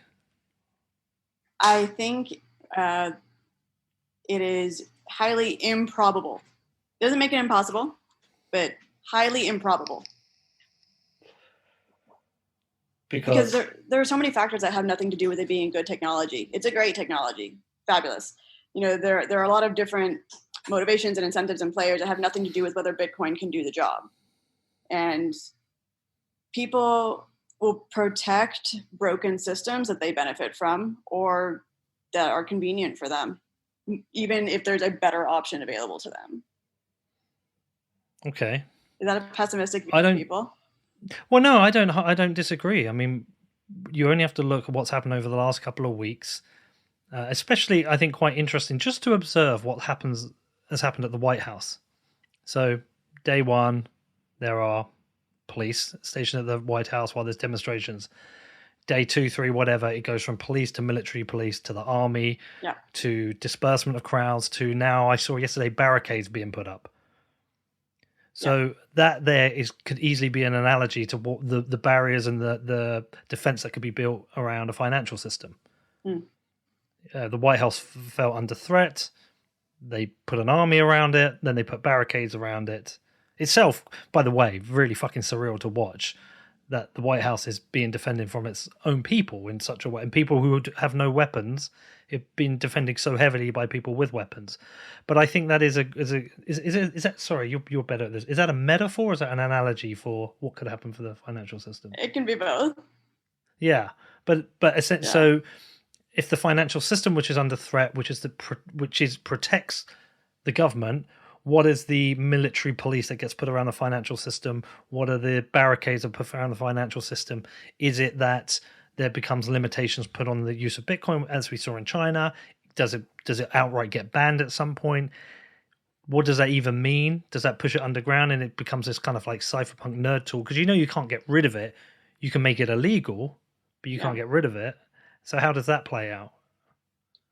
I think it is highly improbable. It doesn't make it impossible, but highly improbable. Because there are so many factors that have nothing to do with it being good technology. It's a great technology, fabulous. There are a lot of different motivations and incentives and players that have nothing to do with whether Bitcoin can do the job. And people will protect broken systems that they benefit from or that are convenient for them, even if there's a better option available to them. Okay. Is that a pessimistic view I of don't. people? Well, no, I don't. I don't disagree. I mean, you only have to look at what's happened over the last couple of weeks, especially I think quite interesting just to observe what has happened at the White House. So, day one, there are police stationed at the White House while there's demonstrations. Day 2, 3, whatever, it goes from police to military police to the army to disbursement of crowds to now I saw yesterday barricades being put up. So that there could easily be an analogy to what the barriers and the defense that could be built around a financial system. The White House fell under threat. They put an army around it. Then they put barricades around it. Itself, by the way, really fucking surreal to watch that the White House is being defended from its own people in such a way, and people who have no weapons have been defending so heavily by people with weapons. But I think that is that sorry, you're better at this. Is that a metaphor or is that an analogy for what could happen for the financial system? It can be both. Yeah, but so if the financial system, which is under threat, which protects the government, what is the military police that gets put around the financial system? What are the barricades that are put around the financial system? Is it that there becomes limitations put on the use of Bitcoin, as we saw in China? Does it outright get banned at some point? What does that even mean? Does that push it underground and it becomes this kind of like cypherpunk nerd tool? Because you can't get rid of it. You can make it illegal, but you can't get rid of it. So how does that play out?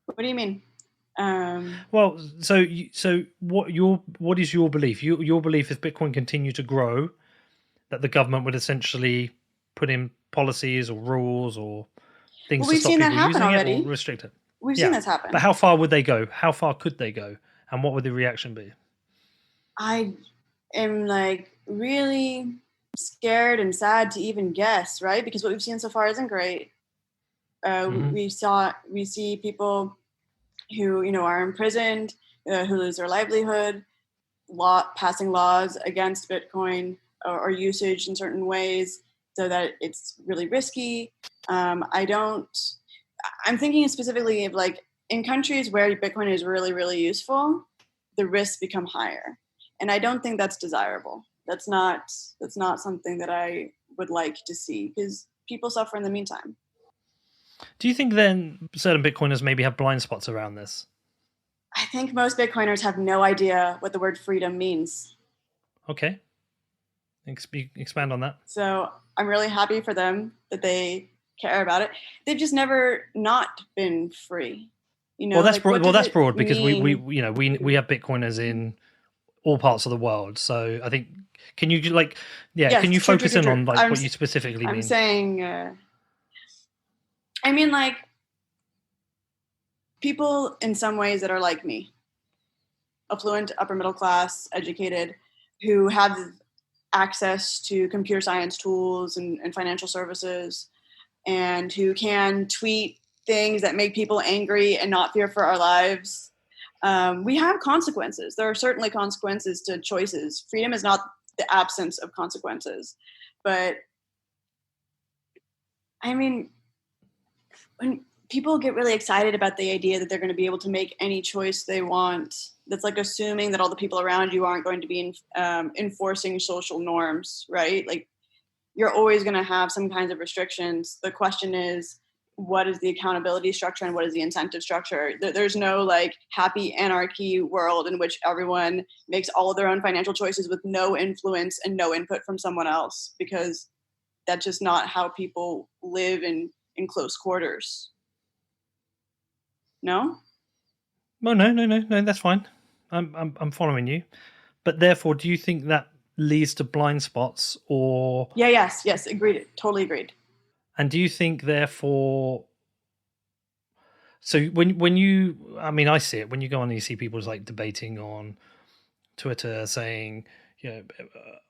What do you mean? Well, so what is your belief? Your belief if Bitcoin continue to grow, that the government would essentially put in policies or rules or things to stop people using it or restrict it. We've seen this happen. But how far would they go? How far could they go? And what would the reaction be? I am really scared and sad to even guess, right? Because what we've seen so far isn't great. We see people who are imprisoned, who lose their livelihood, passing laws against Bitcoin or usage in certain ways, so that it's really risky. I'm thinking specifically of in countries where Bitcoin is really, really useful, the risks become higher, and I don't think that's desirable. That's not something that I would like to see, because people suffer in the meantime. Do you think then certain Bitcoiners maybe have blind spots around this? I think most Bitcoiners have no idea what the word freedom means. Okay. Expand on that. So I'm really happy for them that they care about it. They've just never not been free. Well, that's broad. Well, that's broad because we have Bitcoiners in all parts of the world. So I think can you yes, can you focus in on what you specifically mean? I'm saying. People in some ways that are like me, affluent, upper middle class, educated, who have access to computer science tools and financial services, and who can tweet things that make people angry and not fear for our lives. We have consequences. There are certainly consequences to choices. Freedom is not the absence of consequences. But, when people get really excited about the idea that they're going to be able to make any choice they want, that's assuming that all the people around you aren't going to be enforcing social norms, right? You're always going to have some kinds of restrictions. The question is, what is the accountability structure and what is the incentive structure? There's no happy anarchy world in which everyone makes all of their own financial choices with no influence and no input from someone else, because that's just not how people live in close quarters. No? Well, no, that's fine. I'm following you. But therefore, do you think that leads to blind spots or... Yes, agreed. Totally agreed. And do you think, therefore... So when you... I see it. When you go on and you see people debating on Twitter saying,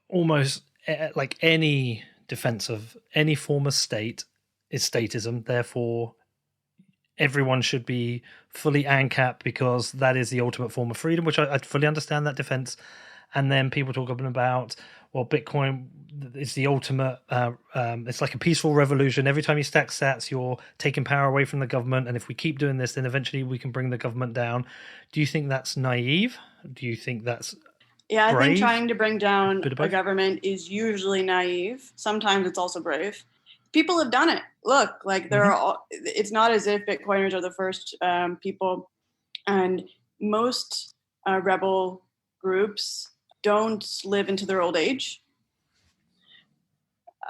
almost any defense of any form of state is statism, therefore everyone should be fully ANCAP because that is the ultimate form of freedom, which I fully understand that defense. And then people talk about, well, Bitcoin is the ultimate, it's like a peaceful revolution. Every time you stack sats, you're taking power away from the government. And if we keep doing this, then eventually we can bring the government down. Do you think that's naive? Do you think that's Yeah, I think brave? trying to bring down Bit of a both? government is usually naive. Sometimes it's also brave. People have done it. Look, like there Hmm. are all, it's not as if Bitcoiners are the first people, and most rebel groups don't live into their old age.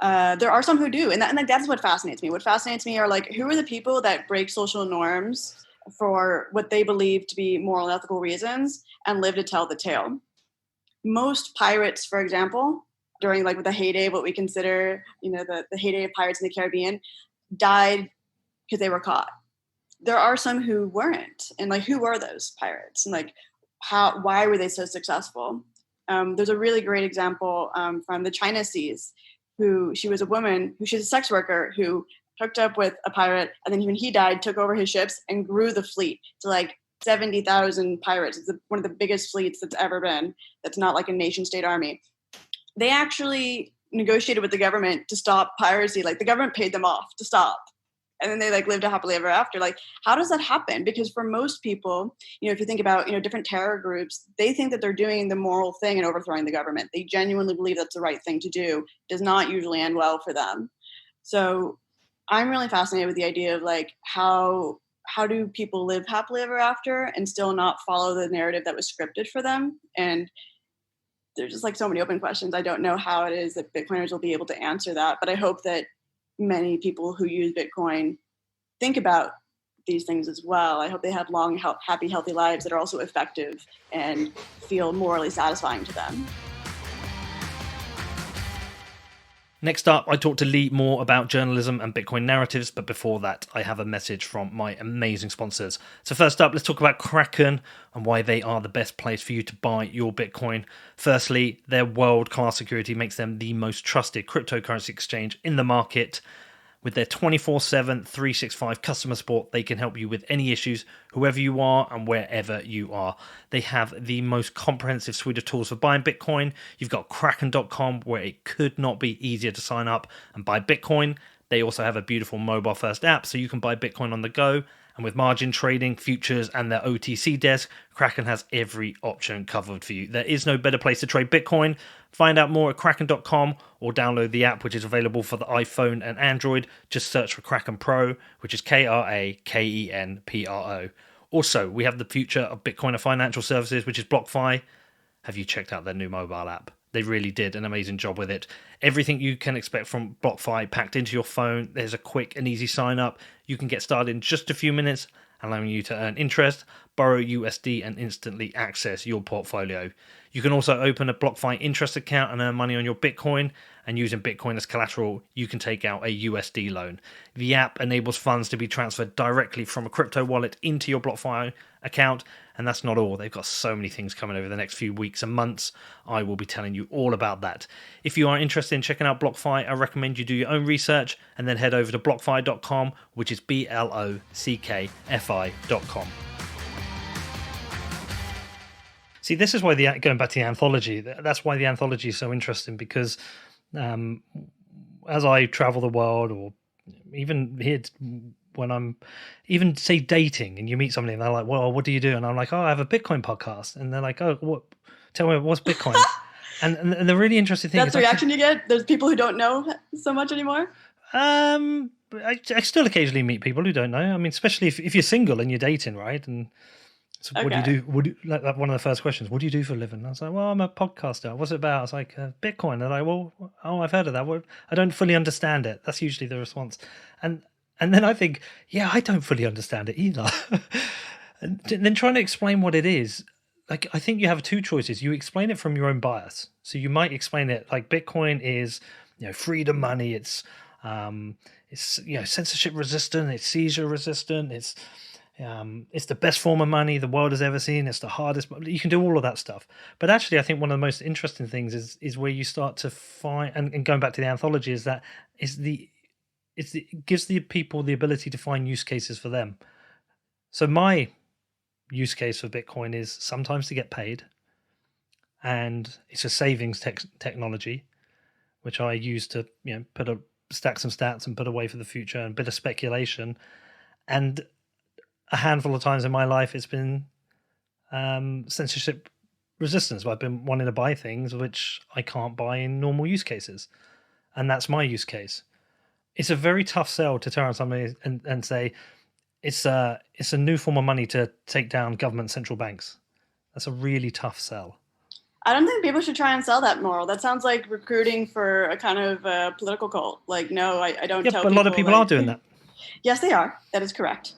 There are some who do, and that's what fascinates me. What fascinates me are like, who are the people that break social norms for what they believe to be moral and ethical reasons and live to tell the tale. Most pirates, for example, during like the heyday of what we consider, the heyday of pirates in the Caribbean, died because they were caught. There are some who weren't, and like, who were those pirates, and like, why were they so successful? There's a really great example from the China Seas. She was a woman who she's a sex worker who hooked up with a pirate, and then when he died, took over his ships and grew the fleet to like 70,000 pirates. It's one of the biggest fleets that's ever been. That's not like a nation state army. They actually negotiated with the government to stop piracy. Like the government paid them off to stop. And then they like lived a happily ever after. Like, how does that happen? Because for most people, if you think about, different terror groups, they think that they're doing the moral thing and overthrowing the government. They genuinely believe that's the right thing to do. It does not usually end well for them. So I'm really fascinated with the idea of like, how do people live happily ever after and still not follow the narrative that was scripted for them? And there's just like so many open questions. I don't know how it is that Bitcoiners will be able to answer that, but I hope that many people who use Bitcoin think about these things as well. I hope they have long, happy, healthy lives that are also effective and feel morally satisfying to them. Next up, I talked to Leigh more about journalism and Bitcoin narratives, but before that, I have a message from my amazing sponsors. So first up, let's talk about Kraken and why they are the best place for you to buy your Bitcoin. Firstly, their world-class security makes them the most trusted cryptocurrency exchange in the market. With their 24/7, 365 customer support, they can help you with any issues, whoever you are and wherever you are. They have the most comprehensive suite of tools for buying Bitcoin. You've got Kraken.com, where it could not be easier to sign up and buy Bitcoin. They also have a beautiful mobile-first app, so you can buy Bitcoin on the go. And with margin trading, futures, and their OTC desk, Kraken has every option covered for you. There is no better place to trade Bitcoin. Find out more at Kraken.com or download the app, which is available for the iPhone and Android. Just search for Kraken Pro, which is KRAKEN PRO. Also, we have the future of Bitcoin and financial services, which is BlockFi. Have you checked out their new mobile app? They really did an amazing job with it. Everything you can expect from BlockFi packed into your phone. There's a quick and easy sign up. You can get started in just a few minutes, allowing you to earn interest, borrow USD, and instantly access your portfolio. You can also open a BlockFi interest account and earn money on your Bitcoin, and using Bitcoin as collateral, you can take out a USD loan. The app enables funds to be transferred directly from a crypto wallet into your BlockFi account, and that's not all. They've got so many things coming over the next few weeks and months. I will be telling you all about that. If you are interested in checking out BlockFi, I recommend you do your own research and then head over to blockfi.com, which is BLOCKFI.com. See, this is why going back to the anthology, that's why the anthology is so interesting, because as I travel the world, or even here when I'm even say dating and you meet somebody and they're like, well, what do you do? And I'm like, oh, I have a Bitcoin podcast. And they're like, oh, what? Tell me, what's Bitcoin? and the really interesting thing That's the reaction you get? There's people who don't know so much anymore? I still occasionally meet people who don't know. I mean, especially if you're single and you're dating, right? And so what do you do? Like one of the first questions, what do you do for a living? I was like, well, I'm a podcaster. What's it about? I was like, Bitcoin. They're like, well, oh, I've heard of that. Well, I don't fully understand it. That's usually the response. And then I think, yeah, I don't fully understand it either. And then trying to explain what it is, like, I think you have two choices. You explain it from your own bias. So you might explain it like Bitcoin is, freedom money. It's censorship resistant. It's seizure resistant. It's the best form of money the world has ever seen. It's the hardest. You can do all of that stuff. But actually, I think one of the most interesting things is where you start to find, and going back to the anthology, is that it gives the people the ability to find use cases for them. So my use case for Bitcoin is sometimes to get paid, and it's a savings technology, which I use to stack some stats and put away for the future, and a bit of speculation. And a handful of times in my life, it's been censorship resistance. I've been wanting to buy things which I can't buy in normal use cases, and that's my use case. It's a very tough sell to turn on somebody and say it's a new form of money to take down government central banks. That's a really tough sell. I don't think people should try and sell that moral. That sounds like recruiting for a kind of political cult. Like, no, I don't tell people. But a lot of people are doing that. Yes, they are. That is correct.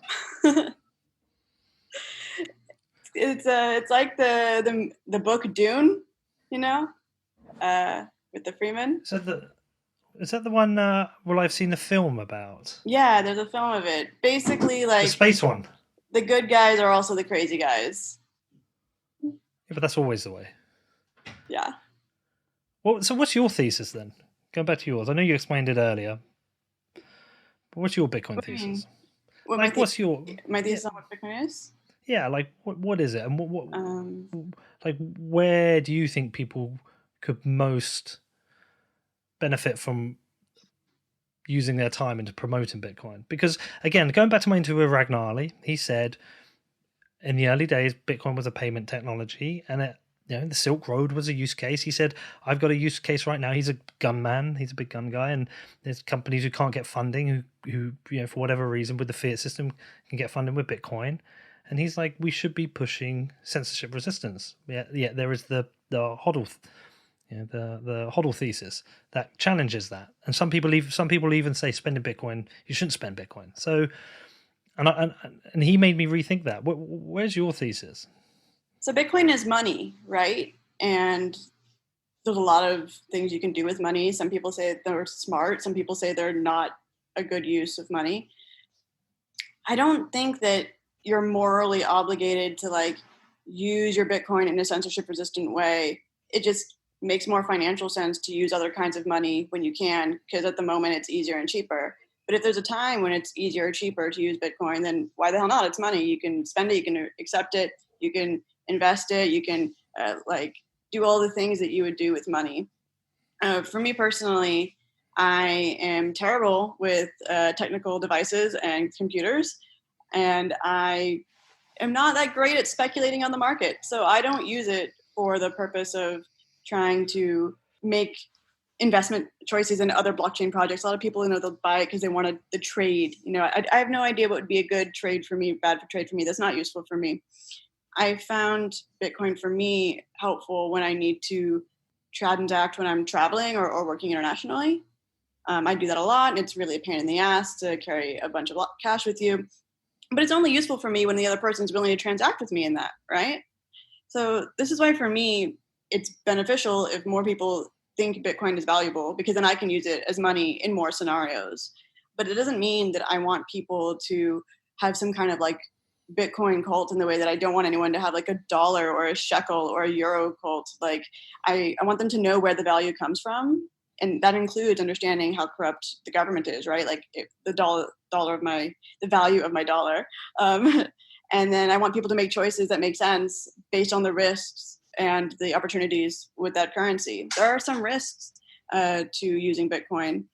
It's like the book Dune, with the Freeman. Is that the one? Well, I've seen the film about. Yeah, there's a film of it. Basically, like the space one. The good guys are also the crazy guys. Yeah, but that's always the way. Yeah. Well, so what's your thesis then? Going back to yours, I know you explained it earlier. But what's your Bitcoin thesis? What's your thesis on what Bitcoin is? Yeah, like what is it, and what like where do you think people could most benefit from using their time into promoting Bitcoin? Because again, going back to my interview with Ragnarly, he said in the early days Bitcoin was a payment technology, and the Silk Road was a use case. He said, I've got a use case right now. He's a gunman. He's a big gun guy. And there's companies who can't get funding who for whatever reason with the fiat system can get funding with Bitcoin. And he's like, we should be pushing censorship resistance. Yeah. There is the HODL, the HODL thesis that challenges that. And some people even say spending Bitcoin, you shouldn't spend Bitcoin. So, and he made me rethink that. Where's your thesis? So Bitcoin is money, right? And there's a lot of things you can do with money. Some people say they're smart. Some people say they're not a good use of money. I don't think that you're morally obligated to use your Bitcoin in a censorship resistant way. It just makes more financial sense to use other kinds of money when you can, because at the moment it's easier and cheaper. But if there's a time when it's easier or cheaper to use Bitcoin, then why the hell not? It's money. You can spend it, you can accept it, you can invest it, you can do all the things that you would do with money. For me personally, I am terrible with technical devices and computers, and I am not that great at speculating on the market. So I don't use it for the purpose of trying to make investment choices in other blockchain projects. A lot of people, they'll buy it because they want the trade. I have no idea what would be a good trade for me, bad for trade for me. That's not useful for me. I found Bitcoin for me helpful when I need to transact when I'm traveling or working internationally. I do that a lot, and it's really a pain in the ass to carry a bunch of cash with you. But it's only useful for me when the other person's willing to transact with me in that, right? So this is why for me, it's beneficial if more people think Bitcoin is valuable, because then I can use it as money in more scenarios. But it doesn't mean that I want people to have some kind of Bitcoin cult in the way that I don't want anyone to have a dollar or a shekel or a euro cult. I want them to know where the value comes from. And that includes understanding how corrupt the government is, right? If the value of my dollar. And then I want people to make choices that make sense based on the risks and the opportunities with that currency. There are some risks to using Bitcoin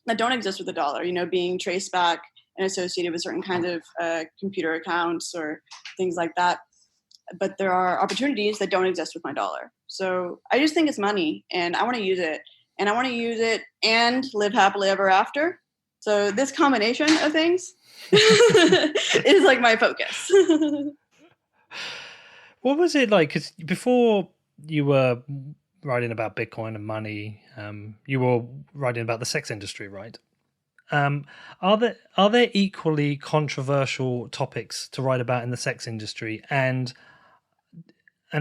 that don't exist with the dollar, being traced back and associated with certain kinds of computer accounts or things like that. But there are opportunities that don't exist with my dollar. So I just think it's money, and I want to use it. And I want to use it and live happily ever after. So this combination of things is my focus. What was it like? Because before you were writing about Bitcoin and money, you were writing about the sex industry, right? Are there equally controversial topics to write about in the sex industry, and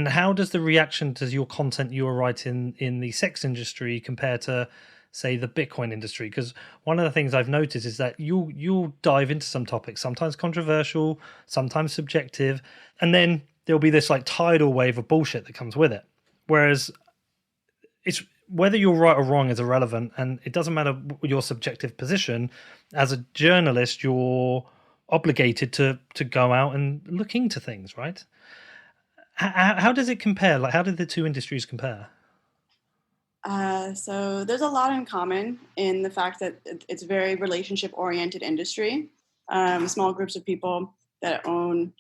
how does the reaction to your content you were writing in the sex industry compare to, say, the Bitcoin industry? Because one of the things I've noticed is that you'll dive into some topics, sometimes controversial, sometimes subjective, and then there'll be this tidal wave of bullshit that comes with it. Whereas it's whether you're right or wrong is irrelevant, and it doesn't matter your subjective position. As a journalist, you're obligated to go out and look into things, right? How does it compare? How did the two industries compare? So there's a lot in common in the fact that it's a very relationship-oriented industry. Small groups of people that own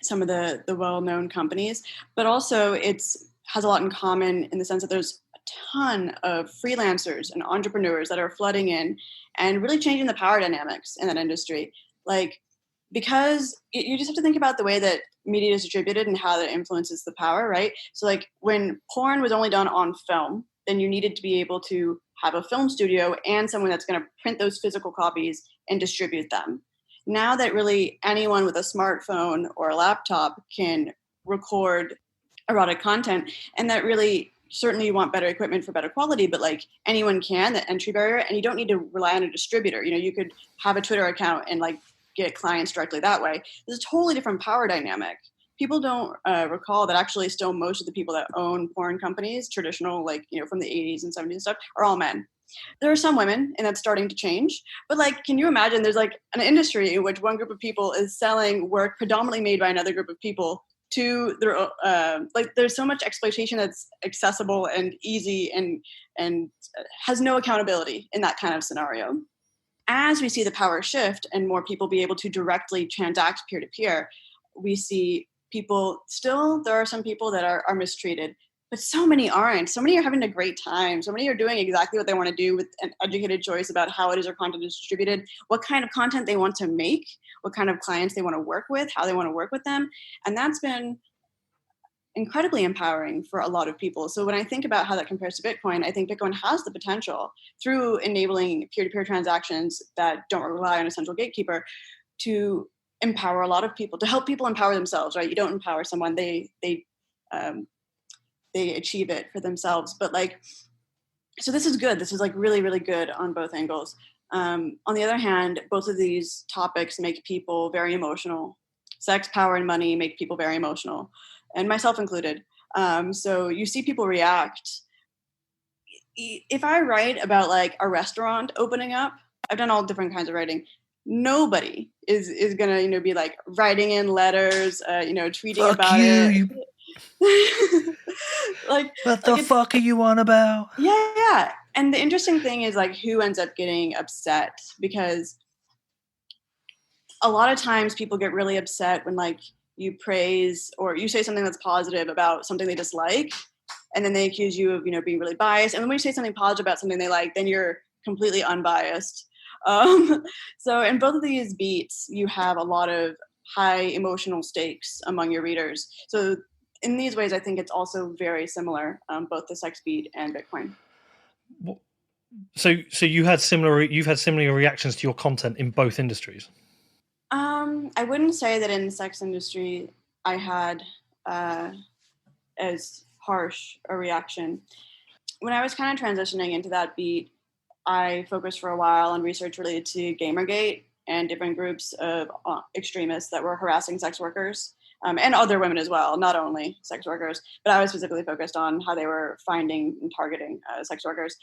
some of the well-known companies, but also it's has a lot in common in the sense that there's a ton of freelancers and entrepreneurs that are flooding in and really changing the power dynamics in that industry. Like, because you just have to think about the way that media is distributed and how that influences the power, right? So like when porn was only done on film, then you needed to be able to have a film studio and someone that's going to print those physical copies and distribute them. Now that really anyone with a smartphone or a laptop can record erotic content, and that really, certainly you want better equipment for better quality, but like anyone can, the entry barrier, and you don't need to rely on a distributor. You could have a Twitter account and like get clients directly that way. There's a totally different power dynamic. People don't recall that actually still most of the people that own porn companies, traditional, like, from the 80s and 70s and stuff, are all men. There are some women, and that's starting to change. But like, can you imagine there's like an industry in which one group of people is selling work predominantly made by another group of people to their, like, there's so much exploitation that's accessible and easy and has no accountability in that kind of scenario. As we see the power shift and more people be able to directly transact peer-to-peer, we see people still, there are some people that are mistreated, but so many aren't. So many are having a great time. So many are doing exactly what they want to do with an educated choice about how it is their content is distributed, what kind of content they want to make, what kind of clients they want to work with, how they want to work with them. And that's been incredibly empowering for a lot of people. So when I think about how that compares to Bitcoin, I think Bitcoin has the potential, through enabling peer-to-peer transactions that don't rely on a central gatekeeper, to empower a lot of people, to help people empower themselves, right? You don't empower someone, they achieve it for themselves. But like, so this is good. This is like really, really good on both angles. On the other hand, both of these topics make people very emotional. Sex, power, and money make people very emotional, and myself included. So you see people react. If I write about like a restaurant opening up, I've done all different kinds of writing. Nobody is gonna, be like writing in letters, tweeting Fuck about you, it. Like, what the fuck are you on about? Yeah. And the interesting thing is like who ends up getting upset, because a lot of times people get really upset when like you praise or you say something that's positive about something they dislike, and then they accuse you of, being really biased. And then when you say something positive about something they like, then you're completely unbiased. So in both of these beats, you have a lot of high emotional stakes among your readers. So in these ways, I think it's also very similar, both the sex beat and Bitcoin. So you've had similar reactions to your content in both industries? I wouldn't say that in the sex industry I had as harsh a reaction. When I was kind of transitioning into that beat, I focused for a while on research related to Gamergate and different groups of extremists that were harassing sex workers, and other women as well, not only sex workers. But I was specifically focused on how they were finding and targeting sex workers.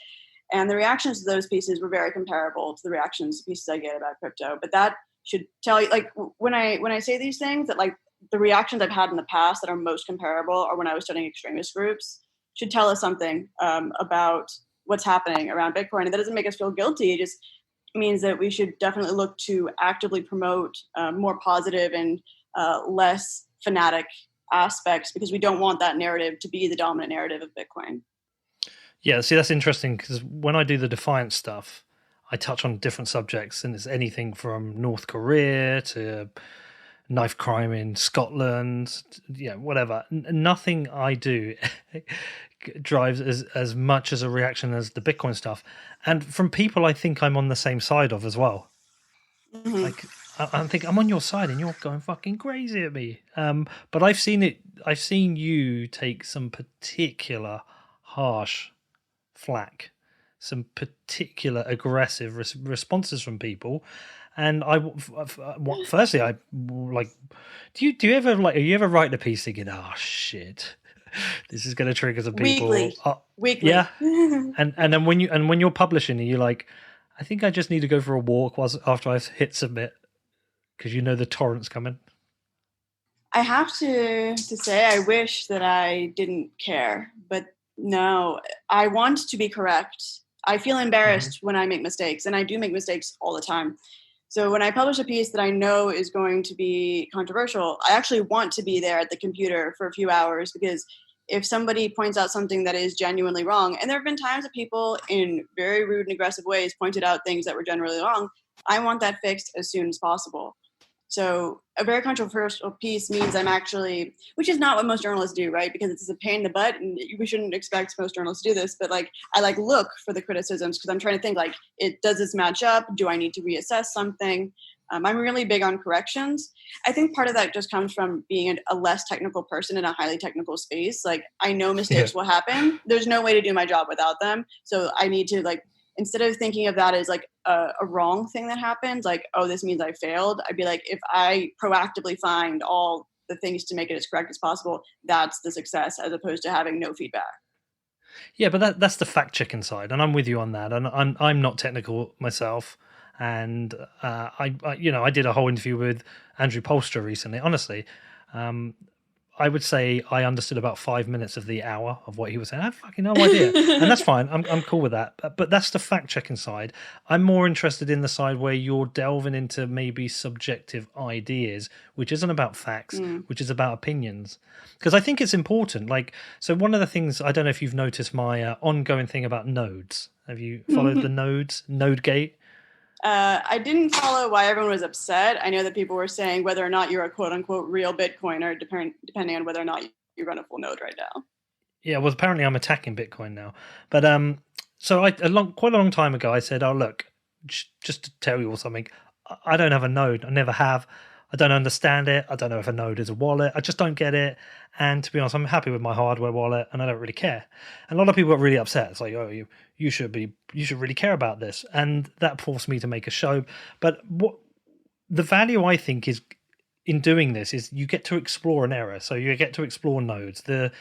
And the reactions to those pieces were very comparable to the reactions to pieces I get about crypto. But that should tell you, like, when I say these things, that like the reactions I've had in the past that are most comparable are when I was studying extremist groups, should tell us something about what's happening around Bitcoin. And that doesn't make us feel guilty. It just means that we should definitely look to actively promote more positive and less fanatic aspects, because we don't want that narrative to be the dominant narrative of Bitcoin. Yeah, see, that's interesting, because when I do the Defiant stuff, I touch on different subjects, and it's anything from North Korea to knife crime in Scotland, whatever. Nothing I do drives as much as a reaction as the Bitcoin stuff, and from people I think I'm on the same side of as well. Mm-hmm. Like, I think I'm on your side and you're going fucking crazy at me. But I've seen you take some particular harsh flack, some particular aggressive responses from people. And firstly, I like, do you ever like, are you ever writing a piece thinking, oh shit, this is going to trigger some people? Weekly. Yeah. and then when you're publishing, you're like, I think I just need to go for a walk after I've hit submit, because the torrent's coming. I have to say, I wish that I didn't care, but no, I want to be correct. I feel embarrassed when I make mistakes, and I do make mistakes all the time. So when I publish a piece that I know is going to be controversial, I actually want to be there at the computer for a few hours, because if somebody points out something that is genuinely wrong, and there have been times that people in very rude and aggressive ways pointed out things that were generally wrong, I want that fixed as soon as possible. So a very controversial piece means I'm actually, which is not what most journalists do, right? Because it's a pain in the butt, and we shouldn't expect most journalists to do this. But like, I like look for the criticisms because I'm trying to think like, does this match up? Do I need to reassess something? I'm really big on corrections. I think part of that just comes from being a less technical person in a highly technical space. Like, I know mistakes will happen. There's no way to do my job without them. So I need to like, instead of thinking of that as like a wrong thing that happens, like, oh, this means I failed, I'd be like, if I proactively find all the things to make it as correct as possible, that's the success, as opposed to having no feedback. Yeah, but that's the fact checking side, and I'm with you on that. And I'm not technical myself, and I I did a whole interview with Andrew Polster recently. Honestly, I would say I understood about 5 minutes of the hour of what he was saying. I have fucking no idea, and that's fine. I'm cool with that. But that's the fact checking side. I'm more interested in the side where you're delving into maybe subjective ideas, which isn't about facts, which is about opinions. Because I think it's important. Like, so one of the things, I don't know if you've noticed my ongoing thing about nodes. Have you followed the nodes, Nodegate? I didn't follow why everyone was upset. I know that people were saying whether or not you're a quote unquote real Bitcoiner, depending on whether or not you run a full node right now. Yeah, well, apparently I'm attacking Bitcoin now. But so quite a long time ago, I said, "Oh, look, just to tell you all something, I don't have a node. I never have. I don't understand it. I don't know if a node is a wallet. I just don't get it. And to be honest, I'm happy with my hardware wallet, and I don't really care." And a lot of people got really upset. It's like, "Oh, you should really care about this," and that forced me to make a show. But what the value I think is in doing this is you get to explore an error. So you get to explore nodes, the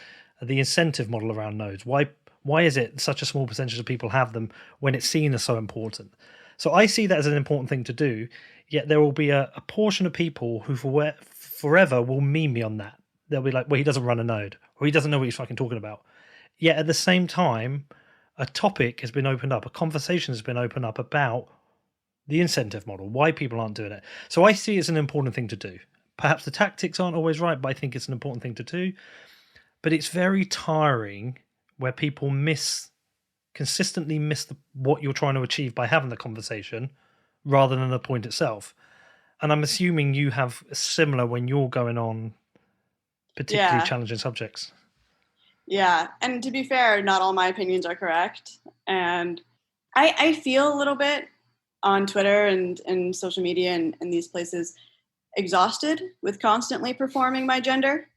incentive model around nodes. Why is it such a small percentage of people have them when it's seen as so important? So I see that as an important thing to do. Yet there will be a portion of people who forever will meme me on that. They'll be like, "Well, he doesn't run a node, or he doesn't know what he's fucking talking about." Yet at the same time, a topic has been opened up, a conversation has been opened up about the incentive model, why people aren't doing it. So I see it's an important thing to do. Perhaps the tactics aren't always right, but I think it's an important thing to do. But it's very tiring where people consistently miss what you're trying to achieve by having the conversation rather than the point itself. And I'm assuming you have similar when you're going on particularly challenging subjects. Yeah, and to be fair, not all my opinions are correct. And I feel a little bit on Twitter and social media and these places exhausted with constantly performing my gender.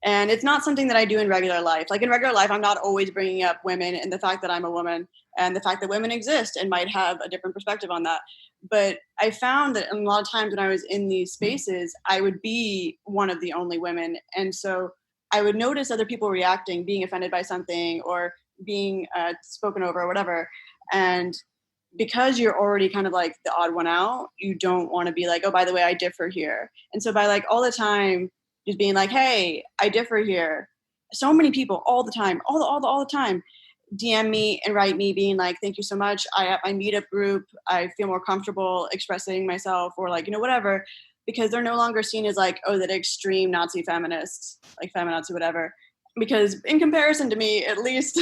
And it's not something that I do in regular life. Like in regular life, I'm not always bringing up women and the fact that I'm a woman and the fact that women exist and might have a different perspective on that. But I found that a lot of times when I was in these spaces, I would be one of the only women. And so I would notice other people reacting, being offended by something or being spoken over or whatever. And because you're already kind of like the odd one out, you don't want to be like, "Oh, by the way, I differ here." And so by like all the time just being like, "Hey, I differ here." So many people all the time, all the time, DM me and write me being like, "Thank you so much. I at my meetup group, I feel more comfortable expressing myself," or like, whatever, because they're no longer seen as like, "Oh, that extreme Nazi feminists, like feminazi, whatever." Because in comparison to me, at least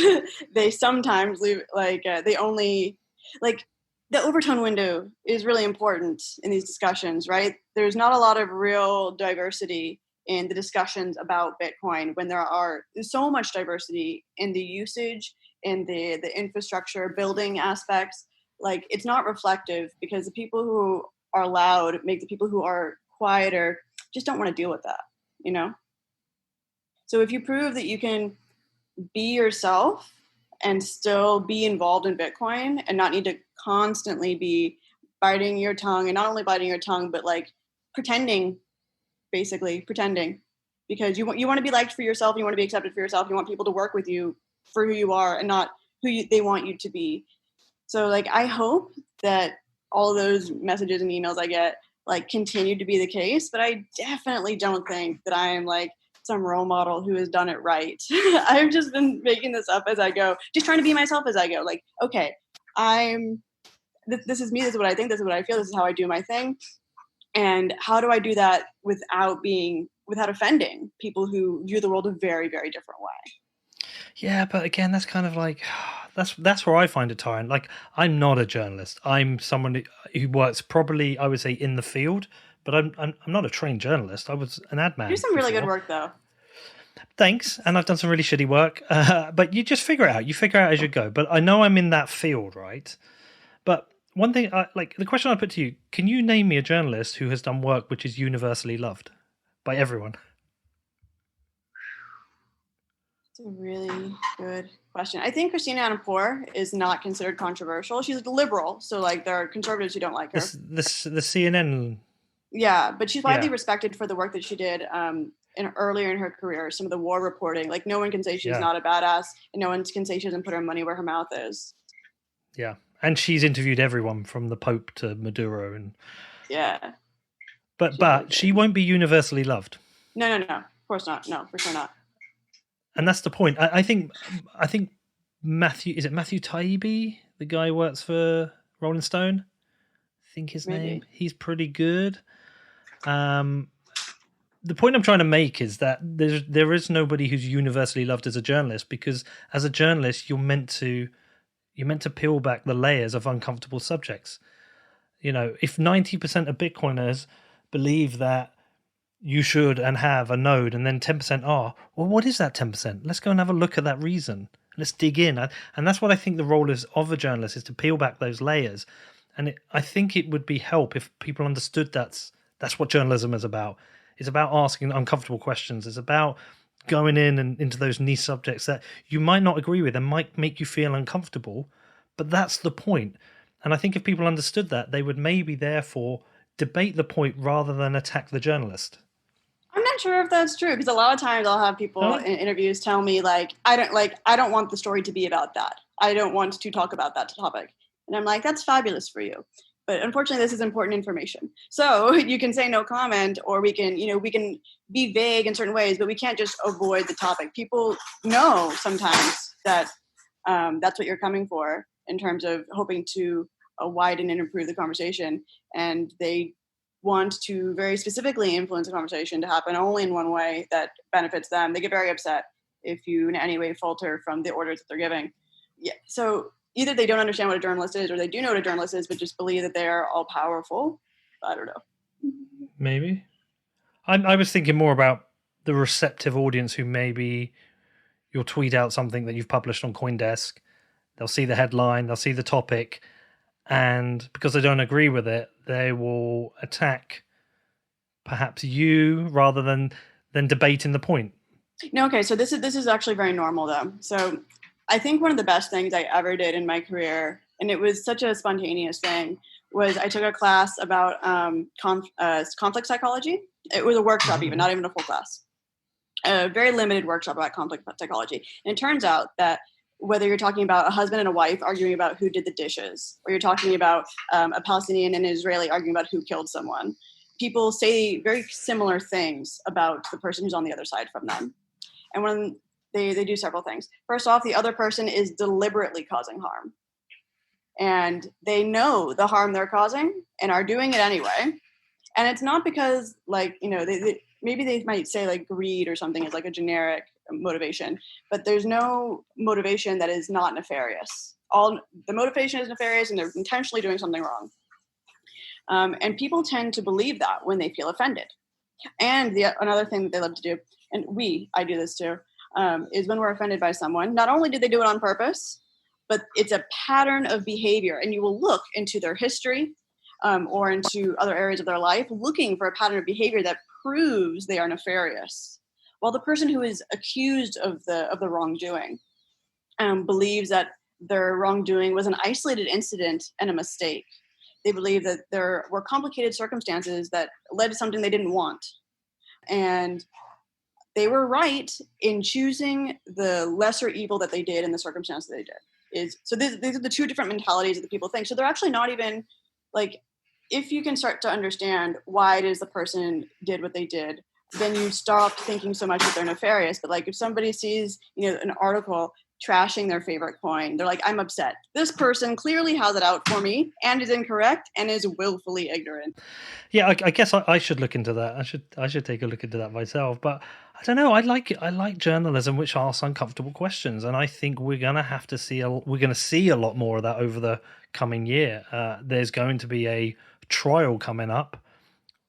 they sometimes leave they only like the overtone window is really important in these discussions, right? There's not a lot of real diversity in the discussions about Bitcoin when there's so much diversity in the usage, in the infrastructure building aspects. Like, it's not reflective because the people who are loud make the people who are quieter just don't want to deal with that, So if you prove that you can be yourself and still be involved in Bitcoin and not need to constantly be biting your tongue, and not only biting your tongue, but like pretending, because you want to be liked for yourself, you want to be accepted for yourself, you want people to work with you for who you are and not who they want you to be. So like, I hope that all of those messages and emails I get like continue to be the case, but I definitely don't think that I am like some role model who has done it right. I've just been making this up as I go, just trying to be myself as I go. Like, okay, this is me, this is what I think, this is what I feel, this is how I do my thing. And how do I do that without being without offending people who view the world a very, very different way. Yeah, but again, that's kind of like that's where I find it tiring. Like, I'm not a journalist. I'm someone who works probably, I would say, in the field, but I'm not a trained journalist. I was an ad man. You do some really good work, though. Thanks, and I've done some really shitty work. But you just figure it out. You figure it out as you go. But I know I'm in that field, right? But one thing, like the question I put to you: can you name me a journalist who has done work which is universally loved by everyone? It's a really good question. I think Christina Amanpour is not considered controversial. She's a liberal, so like there are conservatives who don't like her. The CNN. Yeah, but she's widely respected for the work that she did earlier in her career. Some of the war reporting, like no one can say she's not a badass, and no one can say she doesn't put her money where her mouth is. Yeah, and she's interviewed everyone from the Pope to Maduro, and but she won't be universally loved. No, of course not. No, for sure not. And that's the point. I think Matthew Taibbi, the guy who works for Rolling Stone? I think his name. He's pretty good. The point I'm trying to make is that there is nobody who's universally loved as a journalist, because as a journalist you're meant to peel back the layers of uncomfortable subjects. You know, if 90% of Bitcoiners believe that you should and have a node, and then 10% are, well, what is that 10%? Let's go and have a look at that reason. Let's dig in. And that's what I think the role is of a journalist, is to peel back those layers. And I think it would be help if people understood that's what journalism is about. It's about asking uncomfortable questions. It's about going in and into those niche subjects that you might not agree with and might make you feel uncomfortable, but that's the point. And I think if people understood that, they would maybe therefore debate the point rather than attack the journalist. I'm not sure if that's true, because a lot of times I'll have people in interviews tell me I don't want the story to be about that. I don't want to talk about that topic. And I'm like, that's fabulous for you. But unfortunately, this is important information. So you can say no comment, or we can be vague in certain ways, but we can't just avoid the topic. People know sometimes that that's what you're coming for in terms of hoping to widen and improve the conversation. And they want to very specifically influence the conversation to happen only in one way that benefits them. They get very upset if you in any way falter from the orders that they're giving. Yeah. So either they don't understand what a journalist is, or they do know what a journalist is, but just believe that they're all powerful. I don't know. Maybe. I was thinking more about the receptive audience who maybe you'll tweet out something that you've published on Coindesk. They'll see the headline, they'll see the topic, and because they don't agree with it, they will attack perhaps you rather than debating the point. No, okay, so this is actually very normal though. So I think one of the best things I ever did in my career, and it was such a spontaneous thing, was I took a class about conflict psychology. It was a workshop, even not even a full class. A very limited workshop about conflict psychology. And it turns out that whether you're talking about a husband and a wife arguing about who did the dishes, or you're talking about a Palestinian and an Israeli arguing about who killed someone, people say very similar things about the person who's on the other side from them. And when they do several things. First off, the other person is deliberately causing harm. And they know the harm they're causing and are doing it anyway. And it's not because, maybe they might say greed or something is like a generic motivation, but there's no motivation that is not nefarious. All the motivation is nefarious, and they're intentionally doing something wrong. And people tend to believe that when they feel offended. And another thing that they love to do, and I do this too, is when we're offended by someone, not only do they do it on purpose, but it's a pattern of behavior. And you will look into their history or into other areas of their life, looking for a pattern of behavior that proves they are nefarious. While the person who is accused of the wrongdoing believes that their wrongdoing was an isolated incident and a mistake. They believe that there were complicated circumstances that led to something they didn't want. And they were right in choosing the lesser evil that they did in the circumstance that they did. So these are the two different mentalities that people think. So they're actually not even if you can start to understand why it is the person did what they did, then you stop thinking so much that they're nefarious. But if somebody sees, an article trashing their favorite coin. They're like, I'm upset. This person clearly has it out for me and is incorrect and is willfully ignorant. Yeah, I guess I should look into that. I should take a look into that myself. But I don't know. I like journalism which asks uncomfortable questions, and I think we're gonna see a lot more of that over the coming year. There's going to be a trial coming up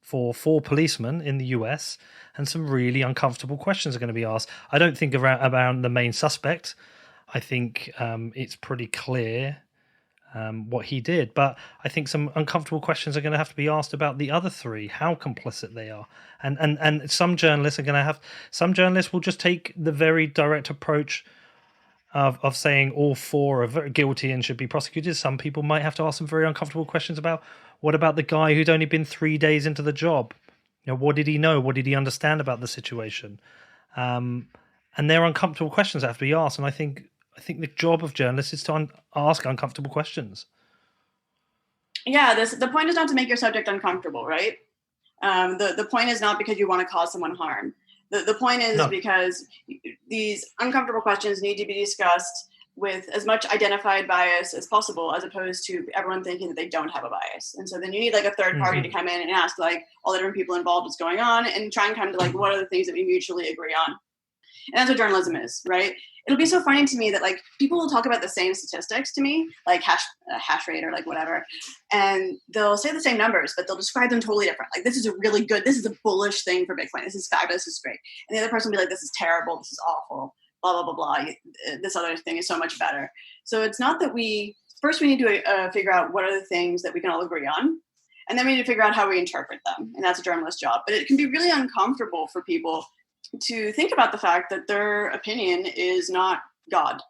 for 4 policemen in the US, and some really uncomfortable questions are going to be asked. I don't think around the main suspect. I think it's pretty clear what he did, but I think some uncomfortable questions are going to have to be asked about the other 3, how complicit they are, and some journalists will just take the very direct approach of saying all 4 are very guilty and should be prosecuted. Some people might have to ask some very uncomfortable questions about, what about the guy who'd only been 3 days into the job? What did he know? What did he understand about the situation? And they're uncomfortable questions that have to be asked. And I think the job of journalists is to ask uncomfortable questions. Yeah, the point is not to make your subject uncomfortable, right? The point is not because you want to cause someone harm. The point is because these uncomfortable questions need to be discussed with as much identified bias as possible, as opposed to everyone thinking that they don't have a bias. And so then you need like a third party to come in and ask like all the different people involved what's going on, and try and come to like what are the things that we mutually agree on. And that's what journalism is, right? It'll be so funny to me that like people will talk about the same statistics to me, like hash rate or like whatever, and they'll say the same numbers, but they'll describe them totally different. Like, this is a bullish thing for Bitcoin. This is fabulous. This is great. And the other person will be like, this is terrible. This is awful. Blah, blah, blah, blah. This other thing is so much better. So it's not that we need to figure out what are the things that we can all agree on. And then we need to figure out how we interpret them. And that's a journalist's job. But it can be really uncomfortable for people to think about the fact that their opinion is not God,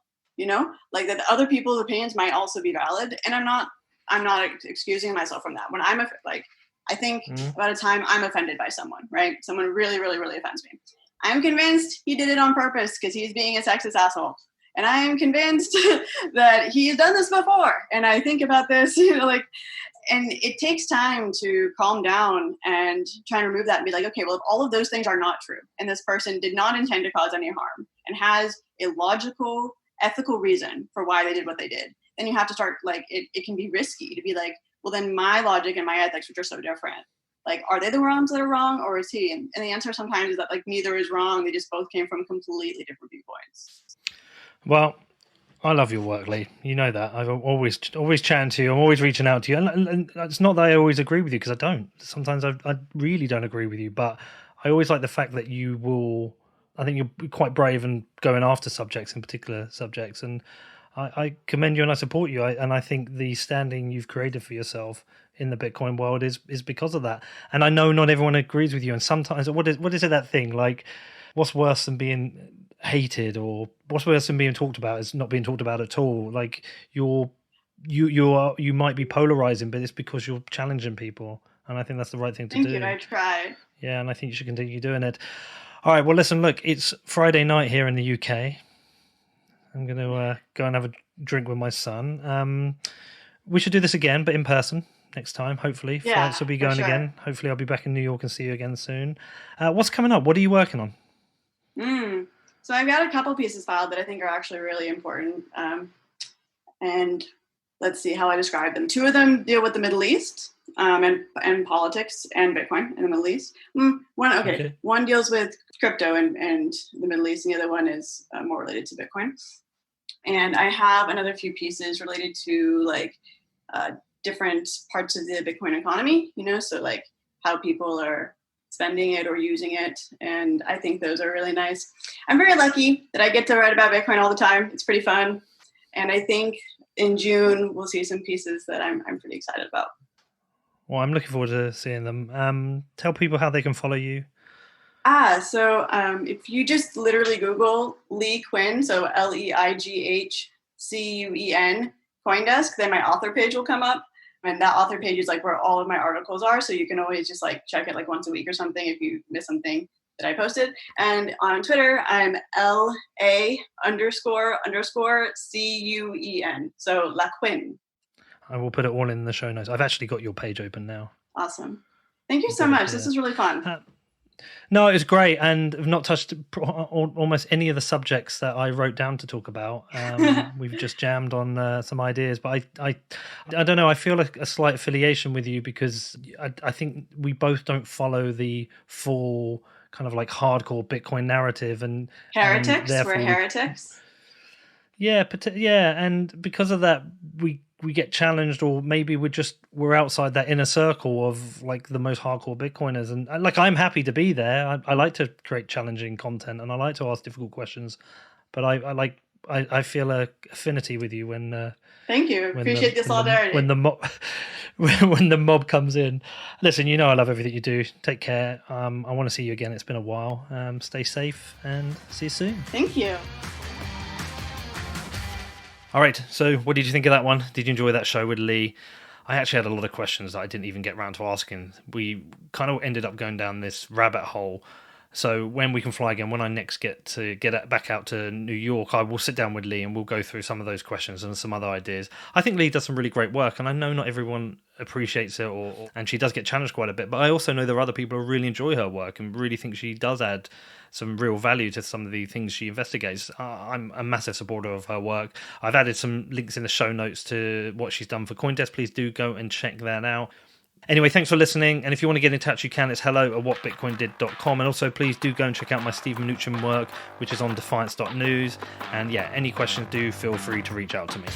like that other people's opinions might also be valid. And I'm not excusing myself from that. When I think about a time I'm offended by someone, right? Someone really, really, really offends me. I'm convinced he did it on purpose because he's being a sexist asshole. And I am convinced that he's done this before. And I think about this, and it takes time to calm down and try and remove that and be like, okay, well, if all of those things are not true, and this person did not intend to cause any harm and has a logical, ethical reason for why they did what they did, then you have to start, it can be risky to be like, well, then my logic and my ethics, which are so different, are they the ones that are wrong, or is he? And the answer sometimes is that neither is wrong. They just both came from completely different viewpoints. Well, I love your work, Leigh. You know that. I've always chatting to you. I'm always reaching out to you. And it's not that I always agree with you, because I don't. Sometimes I really don't agree with you. But I always like the fact that I think you're quite brave and going after subjects, in particular subjects. And I commend you and I support you. And I think the standing you've created for yourself in the Bitcoin world is because of that. And I know not everyone agrees with you. And sometimes, what is it, that thing? What's worse than being hated, or what's worse than being talked about is not being talked about at all? You might be polarizing, but it's because you're challenging people, and I think that's the right thing to do. Thank you. I try. Yeah, and I think you should continue doing it. All right, well, listen, look, it's Friday night here in the UK. I'm going to go and have a drink with my son. We should do this again, but in person next time, hopefully. Yeah, flights will be going again. Hopefully I'll be back in New York and see you again soon. What's coming up? What are you working on? So I've got a couple pieces filed that I think are actually really important. And let's see how I describe them. 2 of them deal with the Middle East and politics and Bitcoin in the Middle East. One deals with crypto and the Middle East, and the other one is more related to Bitcoin. And I have another few pieces related to different parts of the Bitcoin economy, so how people are spending it or using it. And I think those are really nice. I'm very lucky that I get to write about Bitcoin all the time. It's pretty fun. And I think in June, we'll see some pieces that I'm pretty excited about. Well, I'm looking forward to seeing them. Tell people how they can follow you. So if you just literally Google Leigh Cuen, so LeighCuen, Coindesk, then my author page will come up. And that author page is where all of my articles are. So you can always just check it once a week or something if you miss something that I posted. And on Twitter, I'm LA__CUEN. So La Cuen. I will put it all in the show notes. I've actually got your page open now. Awesome. Thank you so much. This is really fun. No, it was great, and I've not touched almost any of the subjects that I wrote down to talk about. We've just jammed on some ideas, but I don't know. I feel a slight affiliation with you because I think we both don't follow the full kind of like hardcore Bitcoin narrative, and heretics. We're heretics. Yeah, and because of that, we get challenged, or maybe we're outside that inner circle of like the most hardcore Bitcoiners, and like I'm happy to be there. I like to create challenging content, and I like to ask difficult questions, but I feel a affinity with you when. Thank you. Appreciate the solidarity. When the mob when the mob comes in. Listen, you know I love everything you do. Take care. I want to see you again. It's been a while. Stay safe and see you soon. Thank you. All right, so what did you think of that one? Did you enjoy that show with Leigh? I actually had a lot of questions that I didn't even get around to asking. We kind of ended up going down this rabbit hole. So when we can fly again, when I next get back out to New York, I will sit down with Leigh and we'll go through some of those questions and some other ideas. I think Leigh does some really great work, and I know not everyone appreciates it, and she does get challenged quite a bit, but I also know there are other people who really enjoy her work and really think she does add some real value to some of the things she investigates. I'm a massive supporter of her work. I've added some links in the show notes to what she's done for Coindesk. Please do go and check that out. Anyway, thanks for listening, and if you want to get in touch, you can. It's hello@whatbitcoindid.com, and also please do go and check out my Stephen Mnuchin work, which is on defiance.news, and yeah, any questions, do feel free to reach out to me.